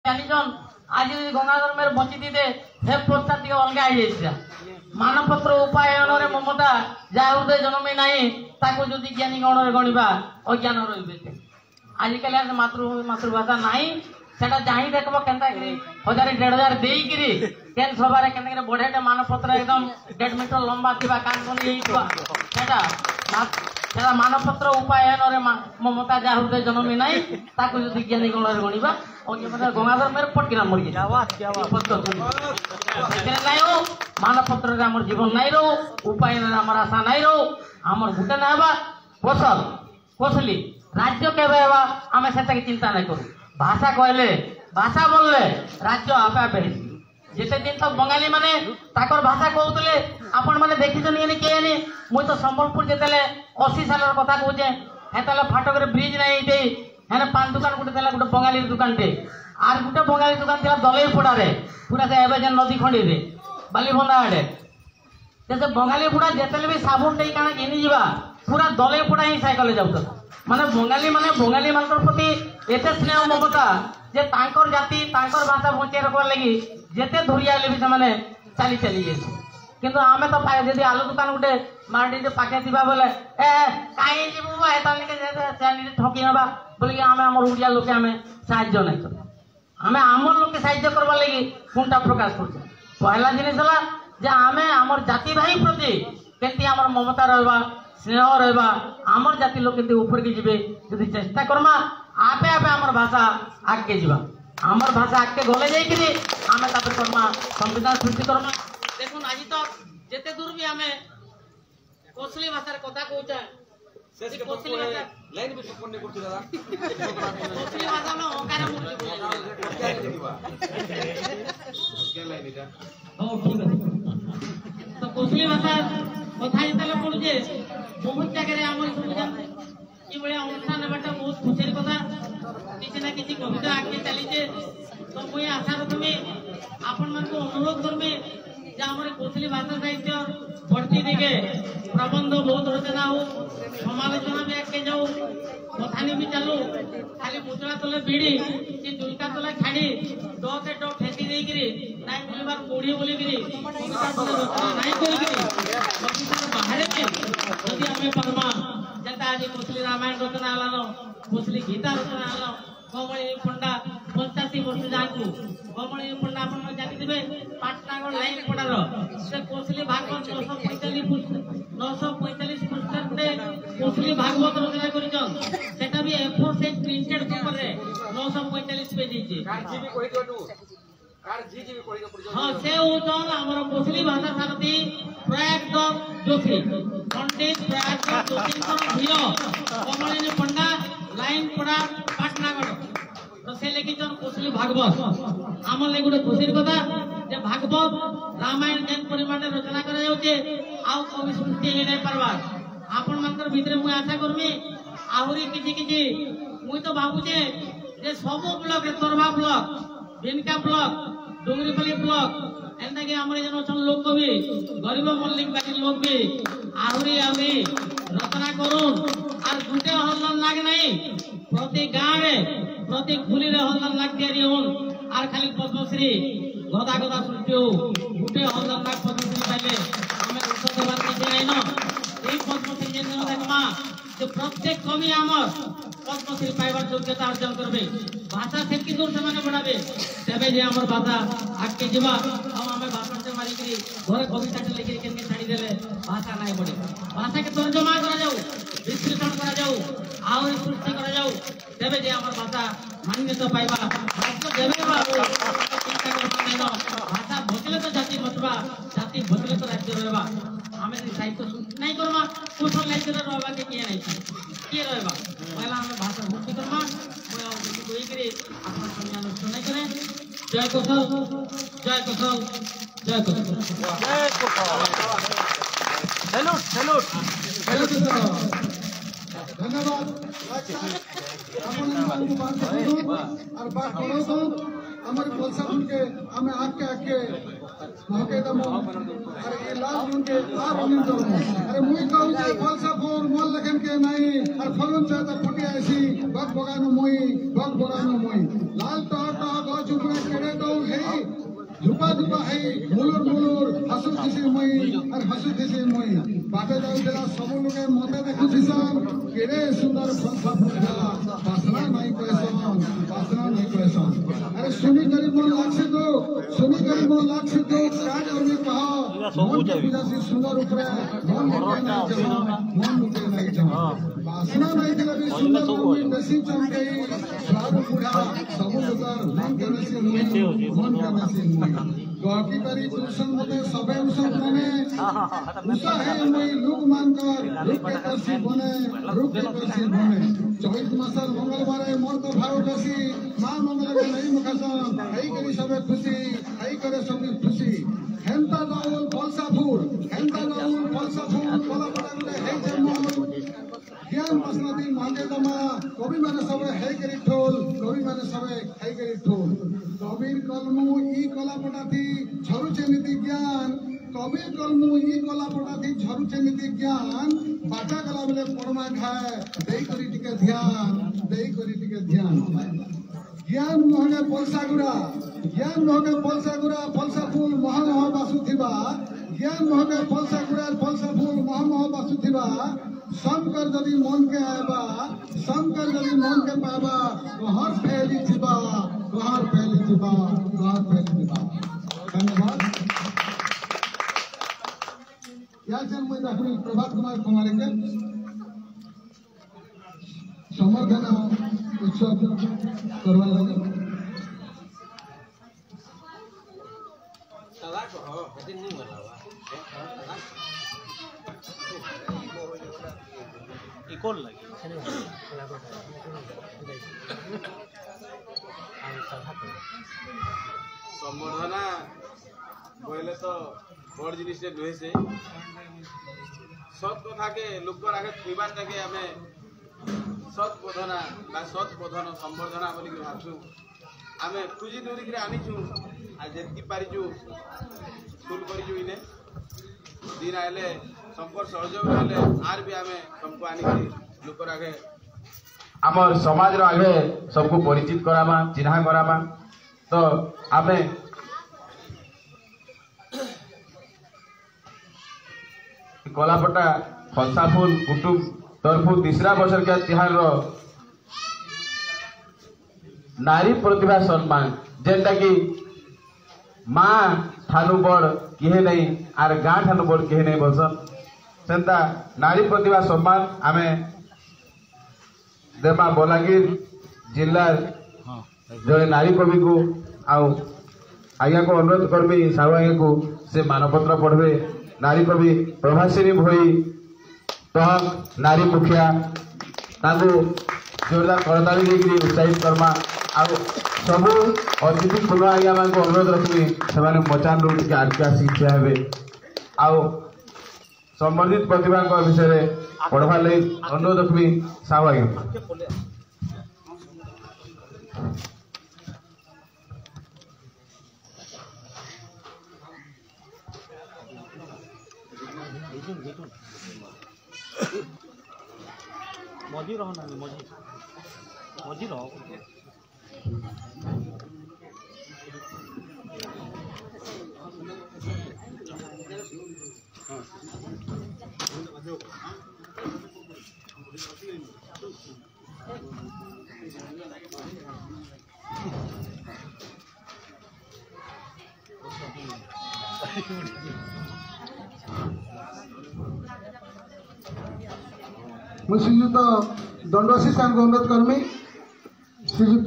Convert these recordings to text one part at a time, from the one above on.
জানিছন আজ যদি গঙ্গাধর মেয়ের বঞ্চি দিতে সে পোস্টটা টিকে অলগা হয়ে যাইছে মানপত্র উপায়নরে মমতা যা হৃদয় জন্মে নাই তাকে যদি জ্ঞানী গণরে গণিবা অজ্ঞান রইবে আজকাল আর মাতৃভাষা নাই সেটা যাই দেখব কেনতা করি 1000-1500 ଦେଇକିରି কেন সবারে কেন করে বড়েটা মানপত্র একদম 1.5 মিটার লম্বা থিবা কান বনি এইবা সেটা সেটা মানপত্র উপায়নরে মমতা যা হৃদয় জন্মে নাই তাকে যদি জ্ঞানী গণরে গণিবা গঙ্গাধর মেয়ের পটকিনা মরি নাই রো মানপত্রে আমার জীবন নাই রো উপায়নের আমার আশা নাই রো আমার ভোটে না হবা ফসল ফসলি রাজ্য কেবে হবা আমি সেটাকে চিন্তা নাই করু ভাষা কইলে ভাষা বললে রাজ্য আপে আপে যেতে দিন তো বঙ্গালী মানে তাকর ভাষা কହୁଥିଲେ আপন মানে দেখিছেন এনে কে এনে মুই তো সম্বলপুর যেতেলে 80 সালের কথা কହୁছে হেতালে ফাটকরে ব্রিজ নাই এইতে হ্যাঁ পান দোকান গোটে ଥିଲା গোটে বঙ্গালীর দোকানଟେ আর গোটে বঙ্গালী দোকান ଥିଲା দলেই পড়ারে পুরা সে ଏବେ যে নদী খଣ୍ଡିରେ ବାଲିଭଣ୍ଡା ଆଡେ ସେ ବଙ୍ଗାଳୀ ବୁଢା ଯେତେବେଳେ ବି ସାବୁନ ନେଇ କାଣା ଘିନି ଯିବା ପୁରା ଦଲେଇ ପଡା ହିଁ ସାଇକେଲ ଯାଉଥିଲା ମାନେ ବଙ୍ଗାଳୀ ମାନଙ୍କର ପ୍ରତି ଏତେ ସ୍ନେହ ମମତା ଯେ ତାଙ୍କର ଜାତି ତାଙ୍କର ଭାଷା ବଞ୍ଚାଇ ରଖିବାର ଲାଗି ଯେତେ ଧରିଆ ହେଲେ ବି ସେମାନେ ଚାଲି ଚାଲି ଯାଇছে କିନ୍ତୁ ଆମେ ତ ଯଦି ଆଲୁ ଦୋକାନ ଗୋଟେ ମାର୍କେଟ ପାଖେ ଥିବା ବୋଲେ ଏ କାହିଁ ଯିବୁ ନିଜେ ଠକି ନେବା ବୋଲିକି ଆମେ ଆମର ଓଡ଼ିଆ ଲୋକେ ଆମେ ସାହାଯ୍ୟ ନାଇଁ କରୁ ଆମେ ଆମର ଲୋକେ ସାହାଯ୍ୟ କରবার ଲାଗି কোনটা প্রকাশ করছে পহলা জিনিস হল যে আমি আমার জাতি ভাই প্রতি কেমতি আমার মমতা রহবা স্নেহ রহবা আমার জাতি লোক কেমতি উপরকে যাবে যদি চেষ্টা করমা আপে আপে আমার ভাষা আগে যা আমার ভাষা আগে গলে যাইকি আমি তারপরে করমা সংবিধান সৃষ্টি করমা দেখুন আজ তো যেতে দূর বি আমি কোশলী ভাষার কথা কହୁছে কোশলী ভাষা লাইন বি সম্পন্ন করছি দাদা কোশলী ভাষা না ওকারে মুক্তি তো কোশলী ভাষা কথা যেতে পড়ুছে বহুত জায়গায় আমার সব জানতে এইভাবে অনুষ্ঠান নেবাটা বহুত খুশির কথা কিছু না কিছু কবিতা আগে চালিছে তো মুই আশা রকমে আপন মানুষ অনুরোধ করবে যে আমার কোশলী ভাষা সাহিত্য ভর্তি দিকে প্রবন্ধ বহুত রচনা হোক সমালোচনা বি আগে যাও কথানি বি চালু খালি মুদ্রা তলে বিড়ি কি দুলকা তলে খাড়ি ডকে ডক ঠেকি ଦେଇକିରି ନାଇଁ ବୋଲିବାର କୋଢି ବୋଲିକିରି କବିତା ତଲେ ରଚନା ନାଇଁ କରିକିରି କବିତାର ବାହାରେ ଯଦି ଆମେ ପଢ଼ମା যেটা আজ কোশলী রামায়ণ রচনা হলান কোশলী গীতা রচনা হলান কমলী পণ্ডা 85 বর্ষ যাকু কমলী পণ্ডা আপনারা জানিথিবে পাটনাগড় লাইন পড়ার সে কোশলী ভাগবত 945 পৃষ্ঠাতে কোশলী ভাগবত রচনা করিছন সেটা বি A4 সাইজ প্রিন্টেড পেপারে 945 পেজ আছে কার জিবি কই দটু কার জিবি কই দটু হ্যাঁ সে ওজন আমার কোশলী ভাষা সারথী প্রয়াগ যোশী पंडित प्रयाग जोशी ଝିଅ କମଳିନୀ ପଣ୍ଡା ଲାଇନ ପଡା ପାଟନାଗଡ଼ ତ ସେ ଲେଖିଛନ୍ କୋଶলী ଭାଗବତ ଆମର ଲାଗି ଗୋଟେ ଖୁସିର କଥା ଯେ ଭାଗବତ ରାମାୟଣ ଯେନ୍ ପରିମାଣରେ ରଚନା କରାଯାଉଛେ ଆଉ କବି ସୃଷ୍ଟି ହେଇ ନାଇଁ ପାରବା ଆପଣ ମାନଙ୍କର ଭିତରେ ମୁଁ ଆଶା କରମି ଆହୁରି କିଛି କିଛି ମୁଇଁ ତ ଭାବୁଛେ ଯେ ସବୁ ବ୍ଲକରେ ତରଭା ବ୍ଲକ ବିନକା ବ୍ଲକ ଡୁଙ୍ଗରିପାଲି ବ୍ଲକ एंता कि हमरे जन अछन लोक भी गरीब मल्लिक बाकी लोक भी आहुरी आहुरी रचना करूं और गुटे हल्ला लाग नहीं प्रति गांव रे प्रति खुली रे हल्ला लाग दियारी होन और खाली पद्मश्री गदा गदा सृष्टि हो गुटे हल्ला लाग पद्मश्री पाइले हमें उत्सव देवार କିଛି नहीं न এই पद्मश्री जेन देखमा যে প্রত্যেক কবি আমার পদ্মশ্রী পাইবার যোগ্যতা অর্জন করবে ভাষা থেকে দূর সমানে বড়াবে তবে যে আমার ভাষা আগে যাবা আমি ভাষাতে মারিকি ঘরে কবিতাটা লিখি কেনকে ছাড়ি দেলে ভাষা নাই বড়ে ভাষাকে তর্জমা করা যাও বিশ্লেষণ করা যাও আর সৃষ্টি করা যাও তবে যে আমার ভাষা মান্যতা পাইবা রাজ্য দেবে বা চিন্তা করবা না ভাষা বদলে তো জাতি বচবা জাতি বদলে তো রাজ্য রহবা আমি সাহিত্য সৃষ্টি নাই করবা কুশল রাজ্যের রহবা কে কিয়ে নাই किए रहबा पहला हमें भाषा मुक्ति करमा मैं और किसी कोई करे अपना सम्मान सुनाई करे जय कोशल जय कोशल जय कोशल जय कोशल सैल्यूट सैल्यूट सैल्यूट धन्यवाद अपन को बात और बात करो तो हमारे बोलसा उनके हमें आके आके मौके दमो अरे ये लाल उनके आ रनिंग दो अरे मुई कहू जे बोलसा फोर मोल लगन के नहीं और फलन से तो फुटी ऐसी बग बगानो मुई लाल तो गज उपरे केड़े दौड़ है झुपा झुपा है मुलुर हसु खिसी मई और हसु खिसी मई बाटे जाउला सब लोग मते देखुछिसन केड़े सुंदर फलसा फुला वासना नहीं कैसन अरे सुनी करी मन लागसे तो का करबी कह मन से सुंदर ऊपर मन मुते नहीं जमा वासना नहीं दिले भी सुंदर मन बेसी चमकई स्वाद बुढ़ा सब लोग मन के बेसी गति करी तुसन मते सबे उसन बने उसा है मई लोक मानकर रूप के करसी बने चौथ मासर मंगलवार मोर तो भाव कसी मां मंगल के नहीं मुखसन हई करी सबे खुशी हई करे सबे खुशी हेंता दाउल फलसा फूल पला पड़ा गुले हे जन्म ज्ञान बसनती मांगे दमा कवि माने सबे हे करी ठोल कबीर कलमु ई कला पटाथी झरुचे नीति ज्ञान कबीर कलमु ई कला पटाथी झरुचे नीति ज्ञान बाटा गला बेले परमा खाए देई करी टिके ध्यान ज्ञान महगे पलसा गुड़ा फलसा फूल महा बासुथिबा ज्ञान महगे फलसा गुड़ा फलसा फूल महा बासुथिबा शंकर जदि मन के आएबा पाबा हर फैली थिबा धन्यवाद या जन मैं अपनी प्रभात कुमार कुमारी के समर्थन उत्सव करवा लगे संबर्धना कहले तो बड़ जिनिस नुहे से सत कथा के लोक आगे थुबार ताके आमे सत बोधन संबर्धना बोली भाबछु आमे खुजी दूरी के आनीछु आ जेति पारिछु स्कूल करिछु इने दिन आले संपर्क सहयोग आले आर भी आमे सबको आनी लोक आगे आमर समाज रो आगे सबको परिचित करामा चिन्हा करामा तो आमे कलापटा फलसाफुल कुटुंब तरफु तीसरा बछर के तिहार रो नारी प्रतिभा सम्मान जेंटा कि माँ ठानु बड़ किहे नहीं आर गाँ ठानु बड़ किहे नहीं बोलसन सेंता नारी प्रतिभा सम्मान आमे देमा बलांगीर जिल्ला जड़े नारी कवि को आज्ञा को अनुरोध करमी साहू आज्ञा को से मानपत्र पढ़वे नारी कवि प्रभासिनी भई तहक नारी मुखिया ताकू जोरदार करताली देकरी उत्साहित करमा आउ सबू अतिथि कुल आज्ञा मान को अनुरोध रखमी से मचान रू टे आगे आसिक ठिया हे आउ संबंधित प्रतिभा विषय पढ़वार लगी अनुरोध रखमी साहू आज्ञा मजी रहो ना मजी रहो मुझे श्रीजुत दंडवासी साहब को अनुरोध करमी श्रीजुत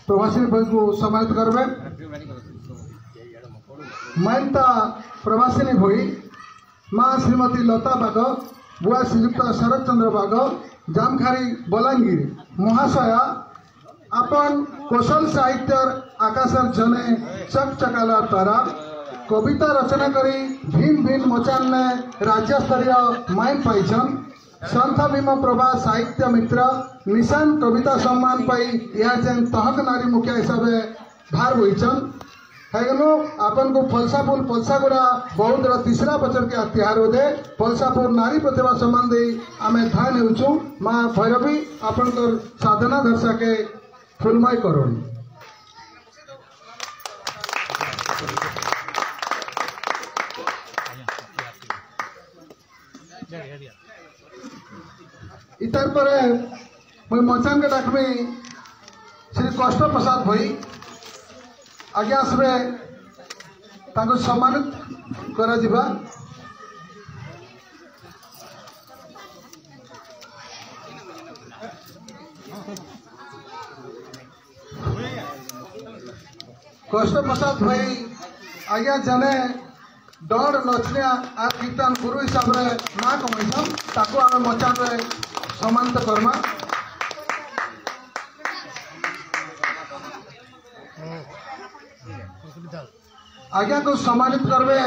प्रभासिनी भाई को सम्मानित करवे मानता प्रभासिनी भाई माँ श्रीमती लता बाग बुआ श्रीजुक्त शरद चंद्र बाग जामखारी बलांगीर महाशया अपन कौशल साहित्य आकाशर जने चकचकाला तारा कविता रचना करी भिन्न भिन्न मचान ने राज्य स्तरीय माइन पाइछन संत भीम प्रभा साहित्य मित्र निशान कविता सम्मान पाई यहाँ जेन तहक नारी मुखिया हिसाब से भार बोईचन हेगनो आपन को फलसापुर पलसागुड़ा बहुत तीसरा बचर के तिहार होदे फलसापुर नारी प्रतिभा सम्मान दे आमे धान हेउछु माँ भैरवी आपन साधना दर्शा के फुलमय करोन इतर पर मुझे मचान के डाकमी श्री कष्ट प्रसाद भई आगे आसबे ताको सम्मानित करा जिबा। कष्ट प्रसाद भाई आज्ञा जाने डर नचनिया आर कीर्तन गुरु हिसाब रे ना कमैछन ताको आमे मचान रे सम्मानित करमा। आज्ञा को सम्मानित करबे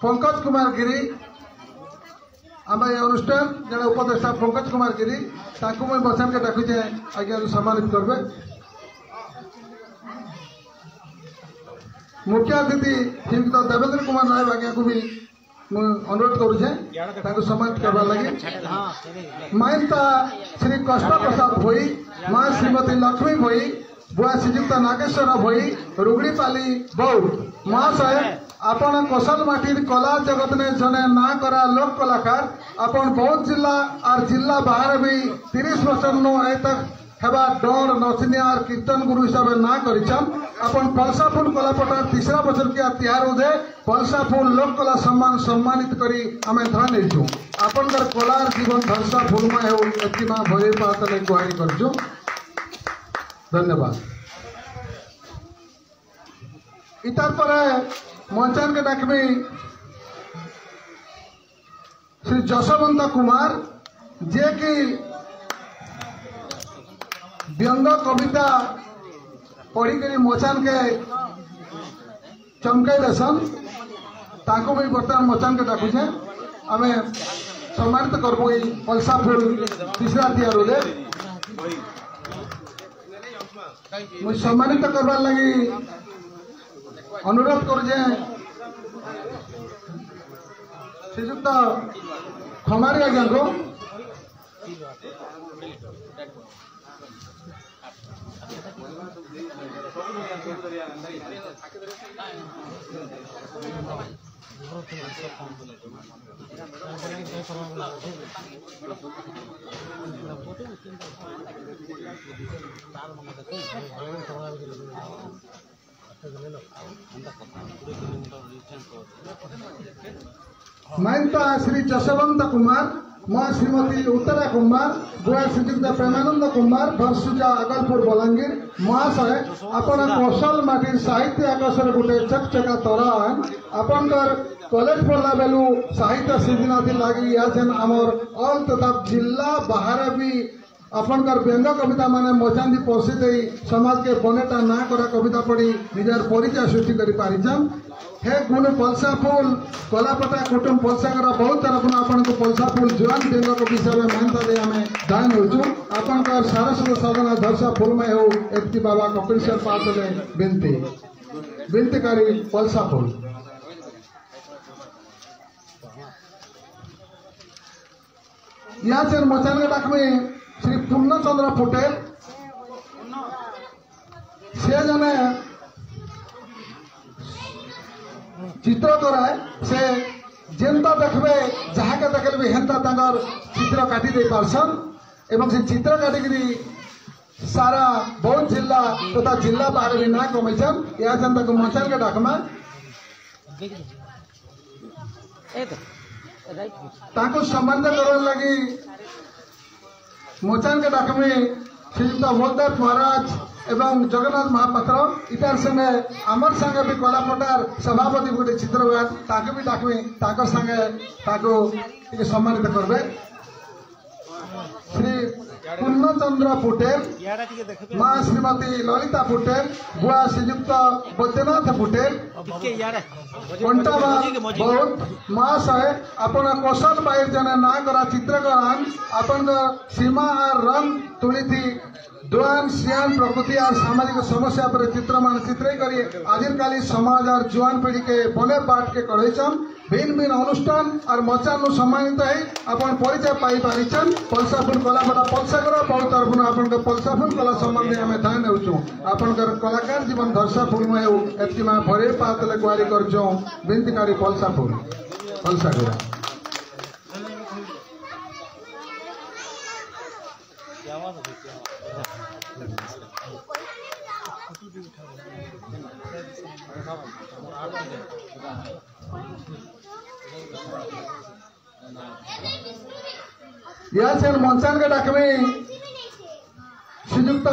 पंकज कुमार गिरी आम ये अनुष्ठान जड़े उपदेष्टा पंकज कुमार गिरी ताकू मैं मचान के डाकुचे आज्ञा को सम्मानित करबे। मुख्य अतिथि श्रीयुक्त देवेंद्र कुमार नायक आज्ञा को भी अनुरोध करुचे सम्मानित करवा लगे। माइनता श्री कष्ट प्रसाद भई माँ श्रीमती लक्ष्मी भई बुआ श्रीयुक्त नागेश्वर भई रुगड़ीपाली बौद्ध महाशय आपण कौशल माटी कला जगत ने जने ना करा लोक कलाकार आपण बौद्ध जिला और जिला बाहर भी 30 वर्ष नो तक हेबा डर नचनिया और कीर्तन गुरु हिसाब से ना करिछन। अपन पलसा फूल कला पटार तीसरा बছর किया तिहार उदे पलसा फूल लोक कला सम्मानित करी आमे धन हेजु अपन कर कलार जीवन धरसा फूल में हो एतिमा भरे पातले गुहारी करजु। धन्यवाद। इतर पर मंचान के डाकमी श्री जशवंत कुमार जे कि व्यंग कविता पढ़ी मचान के चमकई देसन ताको भी बर्तमान मचान के डाकुचे आमे सम्मानित करबो पलसा फूल तीसरा तिहार उदे मुझे सम्मानित करवार लगी अनुरोध करुचे श्रीयुक्त खमारी आज्ञा को। माइनता श्री जशवंत कुमार माँ श्रीमती उत्तरा कुमार बुआ श्रीयुक्त प्रेमानंद कुमार भरसुजा अगलपुर बलांगीर महाशय आपण कौशल माटी साहित्य आकाशर गोटे चकचका तरान आपण कॉलेज पढ़ला बेलू साहित्य सिद्धिनाथी लगी या जेन आमर ऑल तथा जिला बाहर भी आपनकर व्यंग कविता माने मचान दी पोसी दे समाज के बनेटा ना करा कविता पढ़ी निजार परिचय सृष्टि करी पारिछन। हे गुण पलसा फूल कलापटा कुटुम पलसा करा बहुत तरफ आपन को पलसा फूल जवान व्यंग कवि हिसाब में मानता दे हमें दान होजु आपनकर सारस्वत साधना धरसा फूल में हो एति बाबा कपिलेश्वर पातले बिनती करी पलसा फूल। यहाँ से मचान के डाक में श्री पूर्णचंद्र पटेल से जने चित्र कराए से जेनता देखबे जहा के देखल भी हेंता तांगर चित्र काटी दे पारसन एवं से चित्र काटिकरी सारा बहुत जिला तथा जिला बाहर भी ना कमैछन या जनता को मचान के डाक में ताको सम्मान करने लगी मचान के डाक में श्रीयुक्त बलदेव महाराज एवं जगन्नाथ महापात्र इतार संगे आमर संगे भी कलापटार सभापति गोटे चित्र ताके भी डाकमी ताको संगे ताको सम्मानित करबे। श्री पूर्णचंद्र पुटेल माँ श्रीमती ललिता पुटेल बुआ श्रीयुक्त बैद्यनाथ पुटेल बहुत महाशय आपण कौशल बाहर जने ना करा चित्रकरण आपण सीमा और रंग तुली थी दोआन सियान प्रकृति और सामाजिक समस्या पर चित्र मानचित्र करी आजिकाली समाज और जुआन पीढ़ी के बने बाट के कढ़ईचन भिन्न भिन्न अनुष्ठान और मचान सम्मानित है अपन परिचय पाई पारिछन पलसाफुल कलापटा पलसागर बहुत तरफ आपन पलसाफुल कला संबंधी आम ध्यान नेउछु आपन कलाकार जीवन धरसाफुल में एतकी मां भरे पातले गुआरी करछो बिनतीकारी पलसाफुल पलसागर या मंचान के डाकमे श्रीजुक्त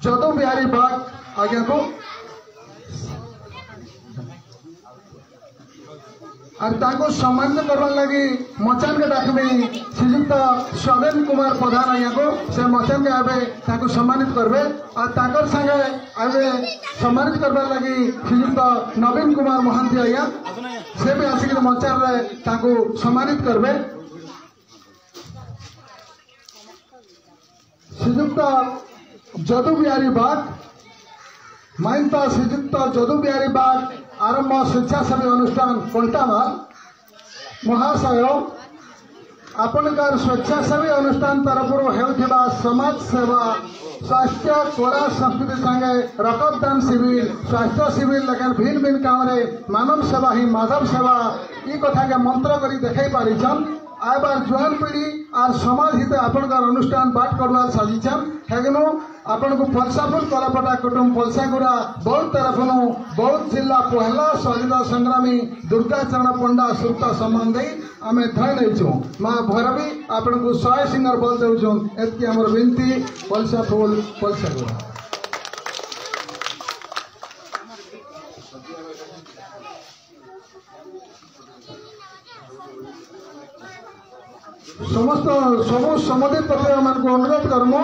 जदू बिहारी बाग आज्ञा को और सम्मानित करने लगी मचान के डाकमे श्रीजुक्त स्वेन कुमार प्रधान आज्ञा को से मचान के आवे सम्मानित करबे और संगे आवे सम्मानित करने लगी श्रीजुक्त नवीन कुमार महांती आज्ञा से भी आसिक मचान रे सम्मानित करबे श्रीजुक्त जदू बिहारी बाग माइन श्रीजुक्त जदू बिहारी बाग आरंभ स्वेच्छासेवी अनुष्ठान कंटामाल महाशय आपणकर स्वेच्छासेवी अनुष्ठान तरफ होता समाज सेवा स्वास्थ्य कला संस्कृति संगे रक्तदान शिविर स्वास्थ्य शिविर लेकिन भिन्न भिन्न काम मानव सेवा ही माधव सेवा ये कथा के मंत्र कर देखा पारिछन आबार जुआन पीढ़ी और समाज हित आपणकर अनुष्ठान बाट करवा साजिछन हेगनु आपन को पलसाफुल कलापटा कुटुंब पलसागुड़ा बहुत तरफ बहुत जिला पहला स्वाधीनता संग्रामी दुर्गा चरण पंडा सुरता संबंधी आम धैन माँ भैरवी आपन को 100 सिंगर बल देउछन एतकी हमर विनती पलसाफुल पलसागुड़ा समस्त सब संबंधित पत्र मान को अनुरोध करमु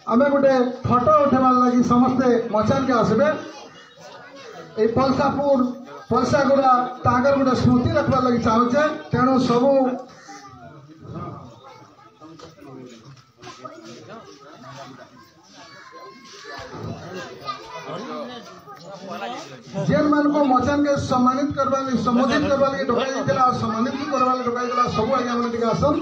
आम गोटे फटो उठेबार लगी समस्ते मचान के आसबे ए पलसापुर पलसागुड़ा तागर गोटे स्मृति रखबार लगी चाहूचे तेणु सबू जेन मान को मचान के सम्मानित करवा लगी संबोधित करवा लगी ढोकाई देला और सम्मानित भी करवा लगी ढोकाई देला सब आज्ञा मन टिका आसन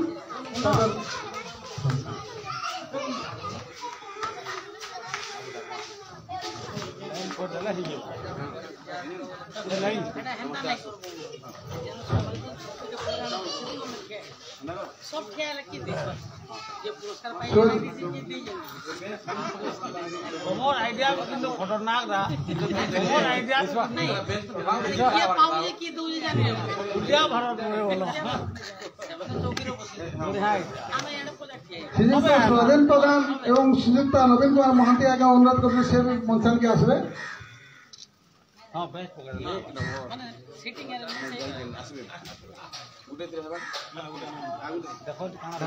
सब ख्याल रखी ये पुरस्कार पाई मोर आइडिया किंतु खतरनाक रहा मोर आइडिया नहीं ये पाऊंगे कि दूजी जाने उद्या भारत में बोलो श्रीजुक्त स्वाधीन प्रधान एवं श्रीजुक्त नवीन कुमार महांती आज्ञा अनुरोध करते से भी मंचन के आसबे हां बेस्ट पकड़ ले माने सीटिंग अरेंजमेंट आसबे उडे दे हबा देखो कहां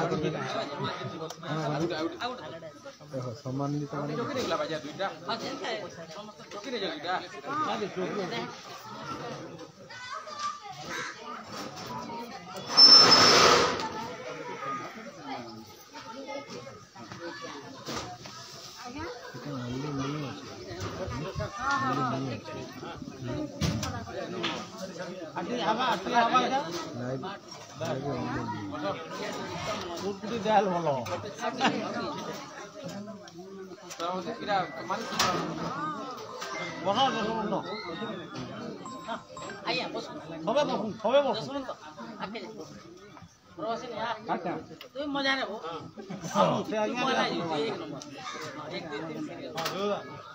देखो सम्मानित माने चौकी देला बाजा दुईटा समस्त चौकी रे दुईटा हां दे चौकी आती आवा जा कुर्ती देल बोलो বসো বসো आइए बस সবে বসো सुन तो आके प्रवासी ने আচ্ছা तू मजा रे वो সে আগে एक नंबर एक दिन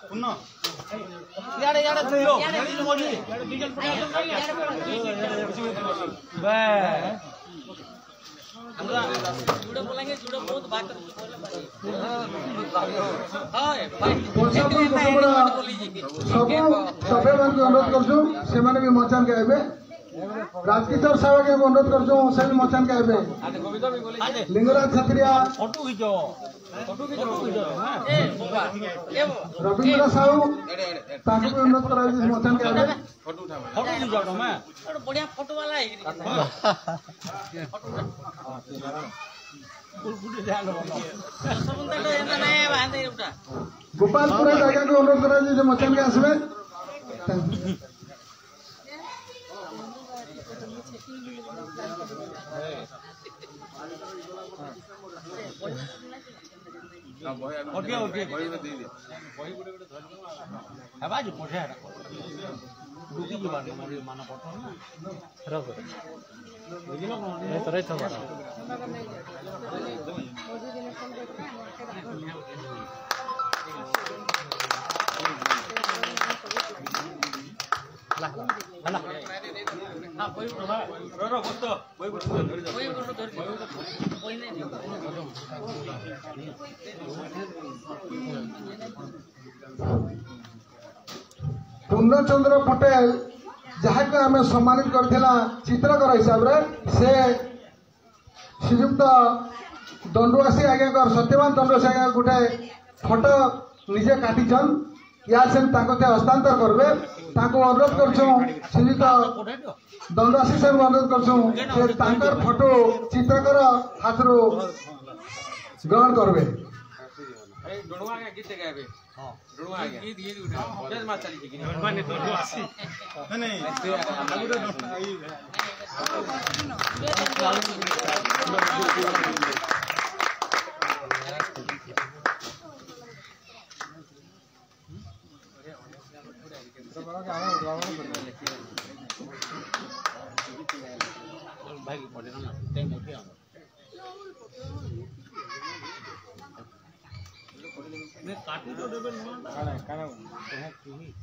শুনো ইয়ারে ইয়ারে দিও ইয়ারে মজি ইয়ারে ডিজেল বে जुड़े बोलेंगे जुड़े बहुत बात हां भाई सब अनुरोध करछु से माने भी मचान के आबे राजकिशोर साहब के अनुरोध करछु से भी मचान के आबे लिंगराज छत्रिया फोटो खींचो ए बाबा ए रविंद्र साहू ताके भी अनुरोध करा मचान के आबे फोटो खींचो मैं बढ़िया फोटो वाला है गोपालपुर जगह को अनुरोध करा जो मचान के आसबे ओके ओके बाजू पठे डुकी जी बार माना पठो ना रख बुझिलो कोन तरे छ ला ला हां कोई रो बतो कोई धर कोई नहीं पूर्णचंद्र पटेल जहाँ को आम सम्मानित करथिला चित्रकर हिसाब रे से श्रीयुक्त दंडुआसी आज्ञा सत्यवान दंडुआसी आज्ञा गोटे फोटो निजे काटिछन या से हस्तांतर करबे ताको अनुरोध करछो श्रीयुक्त दंडुआसी साहब अनुरोध करछो से तांकर फोटो चित्रकर हाथरो ग्रहण करबे डुणुआ के गीत गाबे हां डुणुआ के गीत गीत उठा जज मां चली की माने तो आसी नहीं भाई पड़े ना टाइम उठे मैं काटी तो देबे ना काना कहे की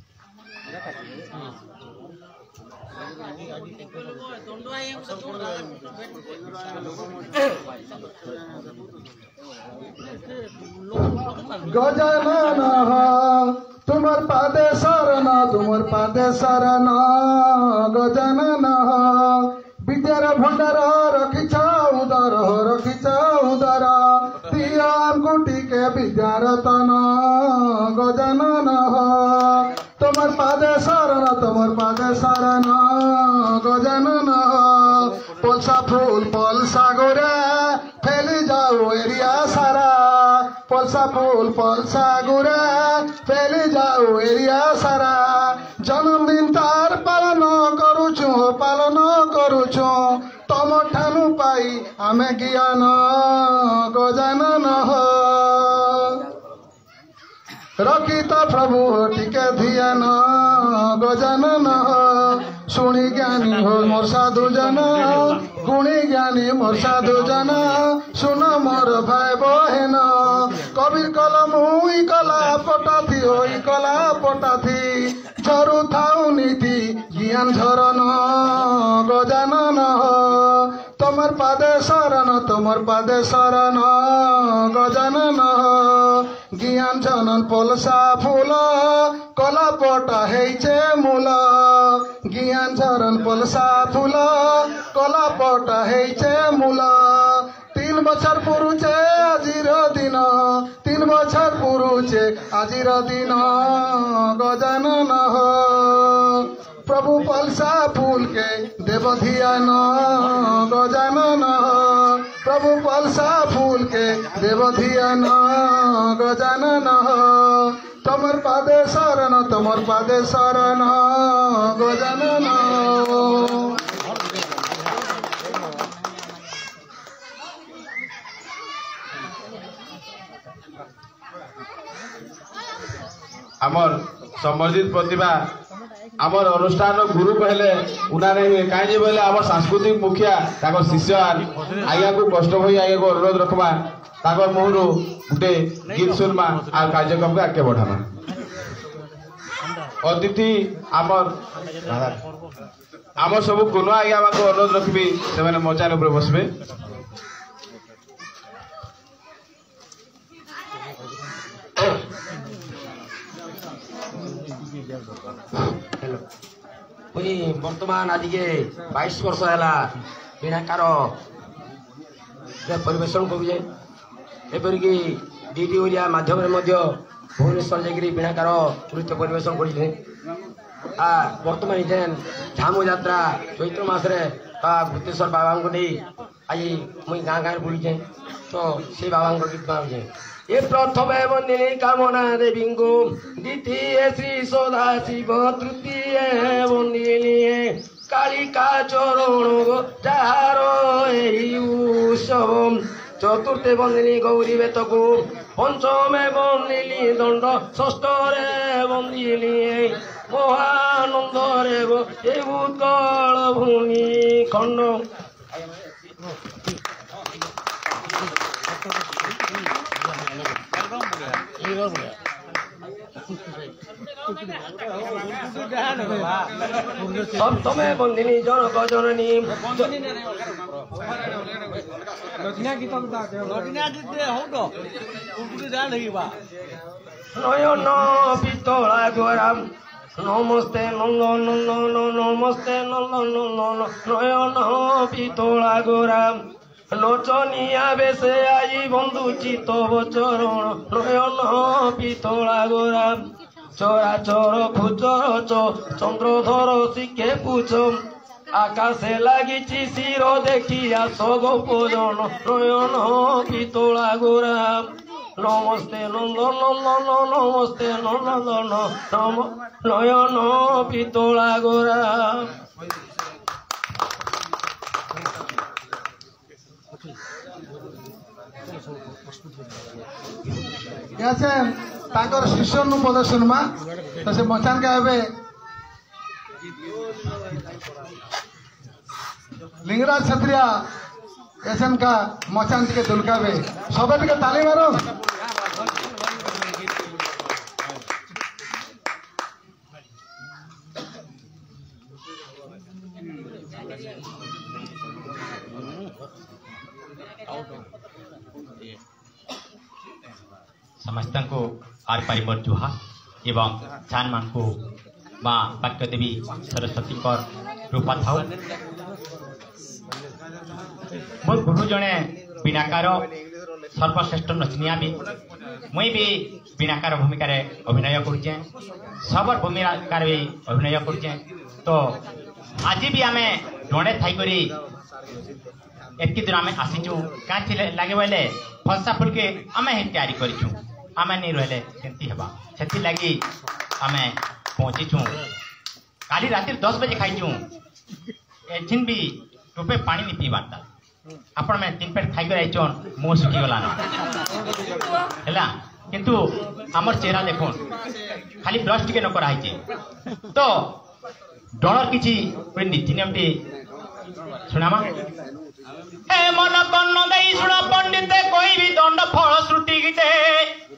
गजानन तुमर पादे शरण गजानन विद्यार भंडार रखिछा उदर दियाम कुटी के विद्यारतन गजानन तुमर पादे शरण गजानन पलसा फूल पलसा गोरे फैली जाओ एरिया सारा पलसा फूल पलसा गोरे फैली जाओ एरिया सारा जन्मदिन तार पालन करुछु तम ठानु पाई आमे ज्ञान गजानन रखित प्रभु टिके ध्यान गजानन शुणी ज्ञानी हो मोर साधु जन गुणी ज्ञानी मोर साधु जन सुन मोर भाई बहन कबीर कलम हुई कला पटाथी झरु थाउ नीति ज्ञान झरन गजानन तमर पादे शरण गजानन ज्ञान जनन पलसा फूल कला पटा हेचे मूल ज्ञान झरन पलसा फूल कला पटा हेचे मूल 3 बछर पुरुचे आजिर दिन गजानन प्रभु पलसा फूल के देव ध्यान गजानन प्रभु पलसा फूल के देव ध्यान गजानन तमर पादे शरण गजानन आमर संबर्धित प्रतिभा आमर अनुष्ठान गुरु कहले उना नहीं कहीं बोले आम सांस्कृतिक मुखिया ताको शिष्य आज्ञा को कष्ट भई आज्ञा को अनुरोध रखमा ताको मुहरु गुटे गीत सुनमा आ कार्यक्रम को आगे बढ़ामा अतिथि आमर सब कोनो आज्ञा को अनुरोध रखबी से माने मचान ऊपर बसबे बर्तमान आज के 22 वर्ष है वीणाकार परिवेशन करुचे एपरिक डीडी ओडिया माध्यम भुवनेश्वर जाकि वीणाकार नृत्य परिवेशन कर बर्तमान जेन झामु यात्रा चैत्र मसरे गुप्तेश्वर बाबा को नहीं आज मुई गाँ गाँव बुलीचे तो से बाबा गीत गाँजे ये प्रथम बंदिनी कामना देवी को द्वितीय श्री सदा शिव तृतीय बंदिनी कालिका चरण चारो उत्सव चतुर्थे बंदिनी गौरी बेत को पंचमे बंदिनी दंड षष्ठे बंदिनी महानंद रे उत्कल भूमि खंड सप्तमे बंदिनी जनक जननी नयन पितला गोराम नमस्ते नंदन नंदन नमस्ते नंदन नंदन नयन पितला गोराम नचनिया बेसे आई बंधु चितव चरण नयन पितला गोराम चराचर खुचर चंद्रधर शिखे पूछ आकाशे लगी शिर देखिया सगोपजन नयन पितला गोराम नमस्ते नंदन नंदन नमस्ते नंदन नयन पितला गोराम शिष्य प्रदर्शन में तो से मचान का लिंगराज क्षत्रिया एसन का मचान टे दुलकाबे सब टे ताली मारो समस्त को आर परिवार जुहा एवं जान मान को माँ वाक्य देवी सरस्वती रूपा था मोर गुरु जड़े बिनाकार सर्वश्रेष्ठ नचनिया भी मुई भी बिनाकार भूमिका अभिनय करुचे सबर भूमिका भी अभिनय करुचे तो आज भी आम जड़े थी एतकी दूर आम आसीचु क्या लगे बोले फलसा फुल के आम तैयारी करूँ आम नहीं रही केमती हेबा से लगी आम पहुँचीचु काली राति 10 बजे खाईचु एठिन भी टोपे पानी नहीं पीबार आपण मैंने 3 पेट खाई आईचन मुँह सुखीगलान है किंतु आमर चेहरा देखो खाली ब्रश टिके न कराई तो डर किसी नीति नियम टी सुनामा मन कन्न दे शुण पंडित कोई भी दंड फल श्रुति गीते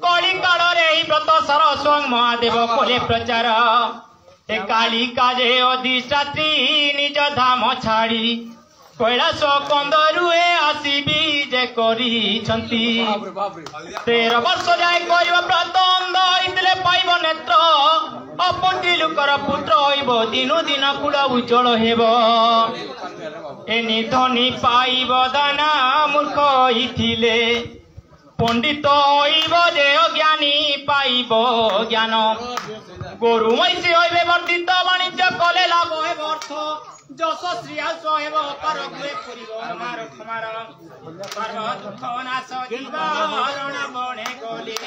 कली काल व्रत सर स्वयं महादेव कोले प्रचार ए काली काजे अधिष्ठात्री निज धाम छाड़ी कैलाश कंदरुए आसीबी जे करी 13 वर्ष जाए कर व्रत अंध पाइब नेत्र अपटी लुकर पुत्र हईब दिनु दिन कूल उज्जवल हेब एनी धनी पाइब दाना मूर्ख होइथिले पंडित हईब जे ज्ञानी पाइब ज्ञान गोरु मैसी हईबे वर्धित वाणिज्य कले लाभ हेब अर्थ जस श्रीयास हेब पर गुए पुरीब मार खमार पर्वत नाश जीवन बणे गले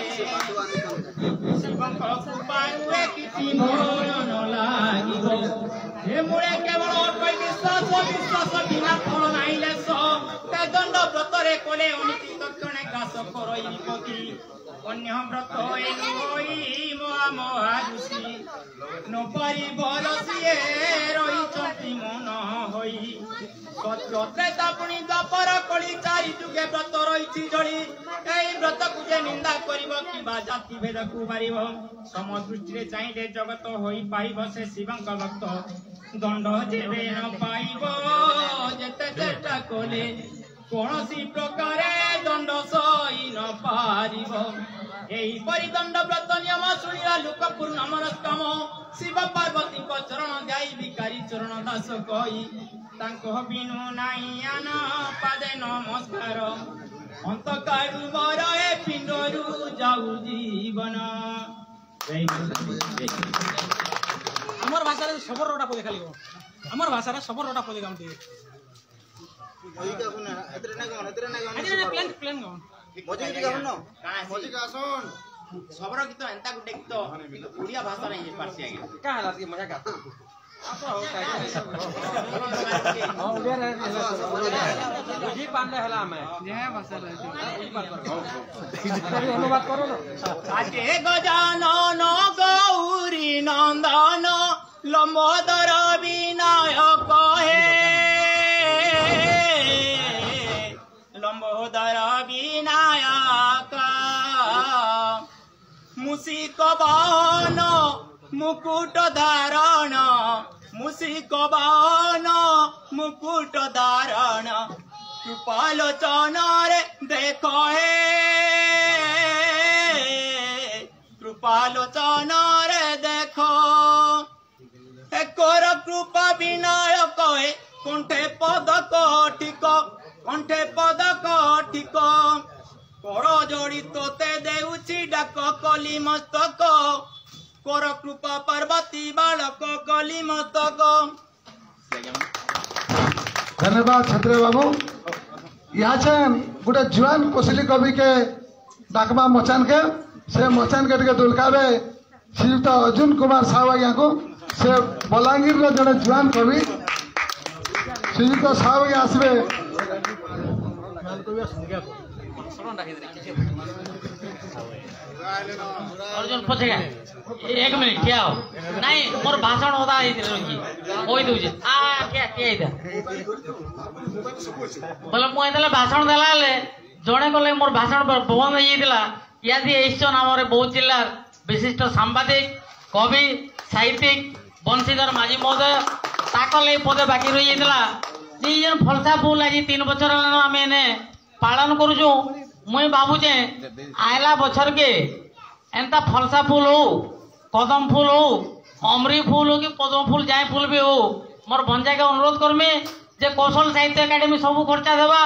शिवंक कृपारुए किछि मोर न लागिबो हे मुळे केवल कई विश्वास विश्वास बिना फल नाही लेस ते दंड व्रतरे कोले अनिति तक्षणे घास करई पकी अन्य व्रत होई मोहा मोहा दुसी न पारी बरसिए रही चंती मन होई सत्य तापुणी द्वापर कली चारि जुगे व्रत रही जड़ी एई व्रत को जे निंदा करिब किबा जाति भेद को मारिब सम दृष्टि चाहिए जगत होई पाइब से शिवंक भक्त दंड जेबे न पाइब जेते चेष्टा कोले कौनसी प्रकार दंड सही न पारिब एही परि दंड व्रत नियम शुणिला लोकपुर नमर काम शिव पार्वती को चरण जाई भिकारी चरण दास कही तांको बिनु नाही आन पादे नमस्कार अंत काडु मोर ए पिंडरु जाऊ जीवन আমার ভাষার সবর রটা পদে খালি আমার ভাষার সবর রটা পদে গাউটি सबरो गीत एंता गुटे गीत उड़िया भाषा रे पारसी आगे का हला के मजा का बुझी पांडे हला में यह भाषा रहे अनुवाद करो ना आजे गजानन गौरी नंदन लंबोदर विनायक हे लंबोदर विनायक मुसिक बाण मुकुट धारण मुसिक बाण मुकुट धारण कृपालोचन रे देखो हे कृपालोचन रे देखो एकर कृपा विनायक हे कंठे पदक ठीक कर जोड़ी तोते देउची डाक कली मस्तक कर कृपा पार्वती बालक कली मस्तक। धन्यवाद छत्रे बाबू। यहाँ छन गोटे जुआन कोसली कवि के डाकबा मचान के से मचान के टिके दुलकाबे श्रीयुक्त अर्जुन कुमार साहू आज्ञा को से बलांगीर जड़े जुआन कवि श्रीयुक्त साहू आज्ञा आसबे अर्जुन पछे एक मिनिट क्या हो नहीं मोर भाषण होता है होई दउजे आ क्या क्या इधर बोले मु इधर भाषण देला ले जणे कोले मोर भाषण बंद हो जाइतिला यादी एसन हमरे बहुत जिल्ला विशिष्ट सांबादिक कवि साहित्यिक बंशीधर माझी महोदय ताकले पदे बाकी रही जाइतिला नी जन फलसा फूल आज 3 बछर आमे ने पालन करूछु मुई बाबूजे आयला बछर के एंता फलसा फूल हो कदम फूल हो अमरी फूल हो कि पद्म फूल जाए फूल भी हो मोर भंजा के अनुरोध करमी जे कौशल साहित्य एकाडेमी सब खर्चा देवा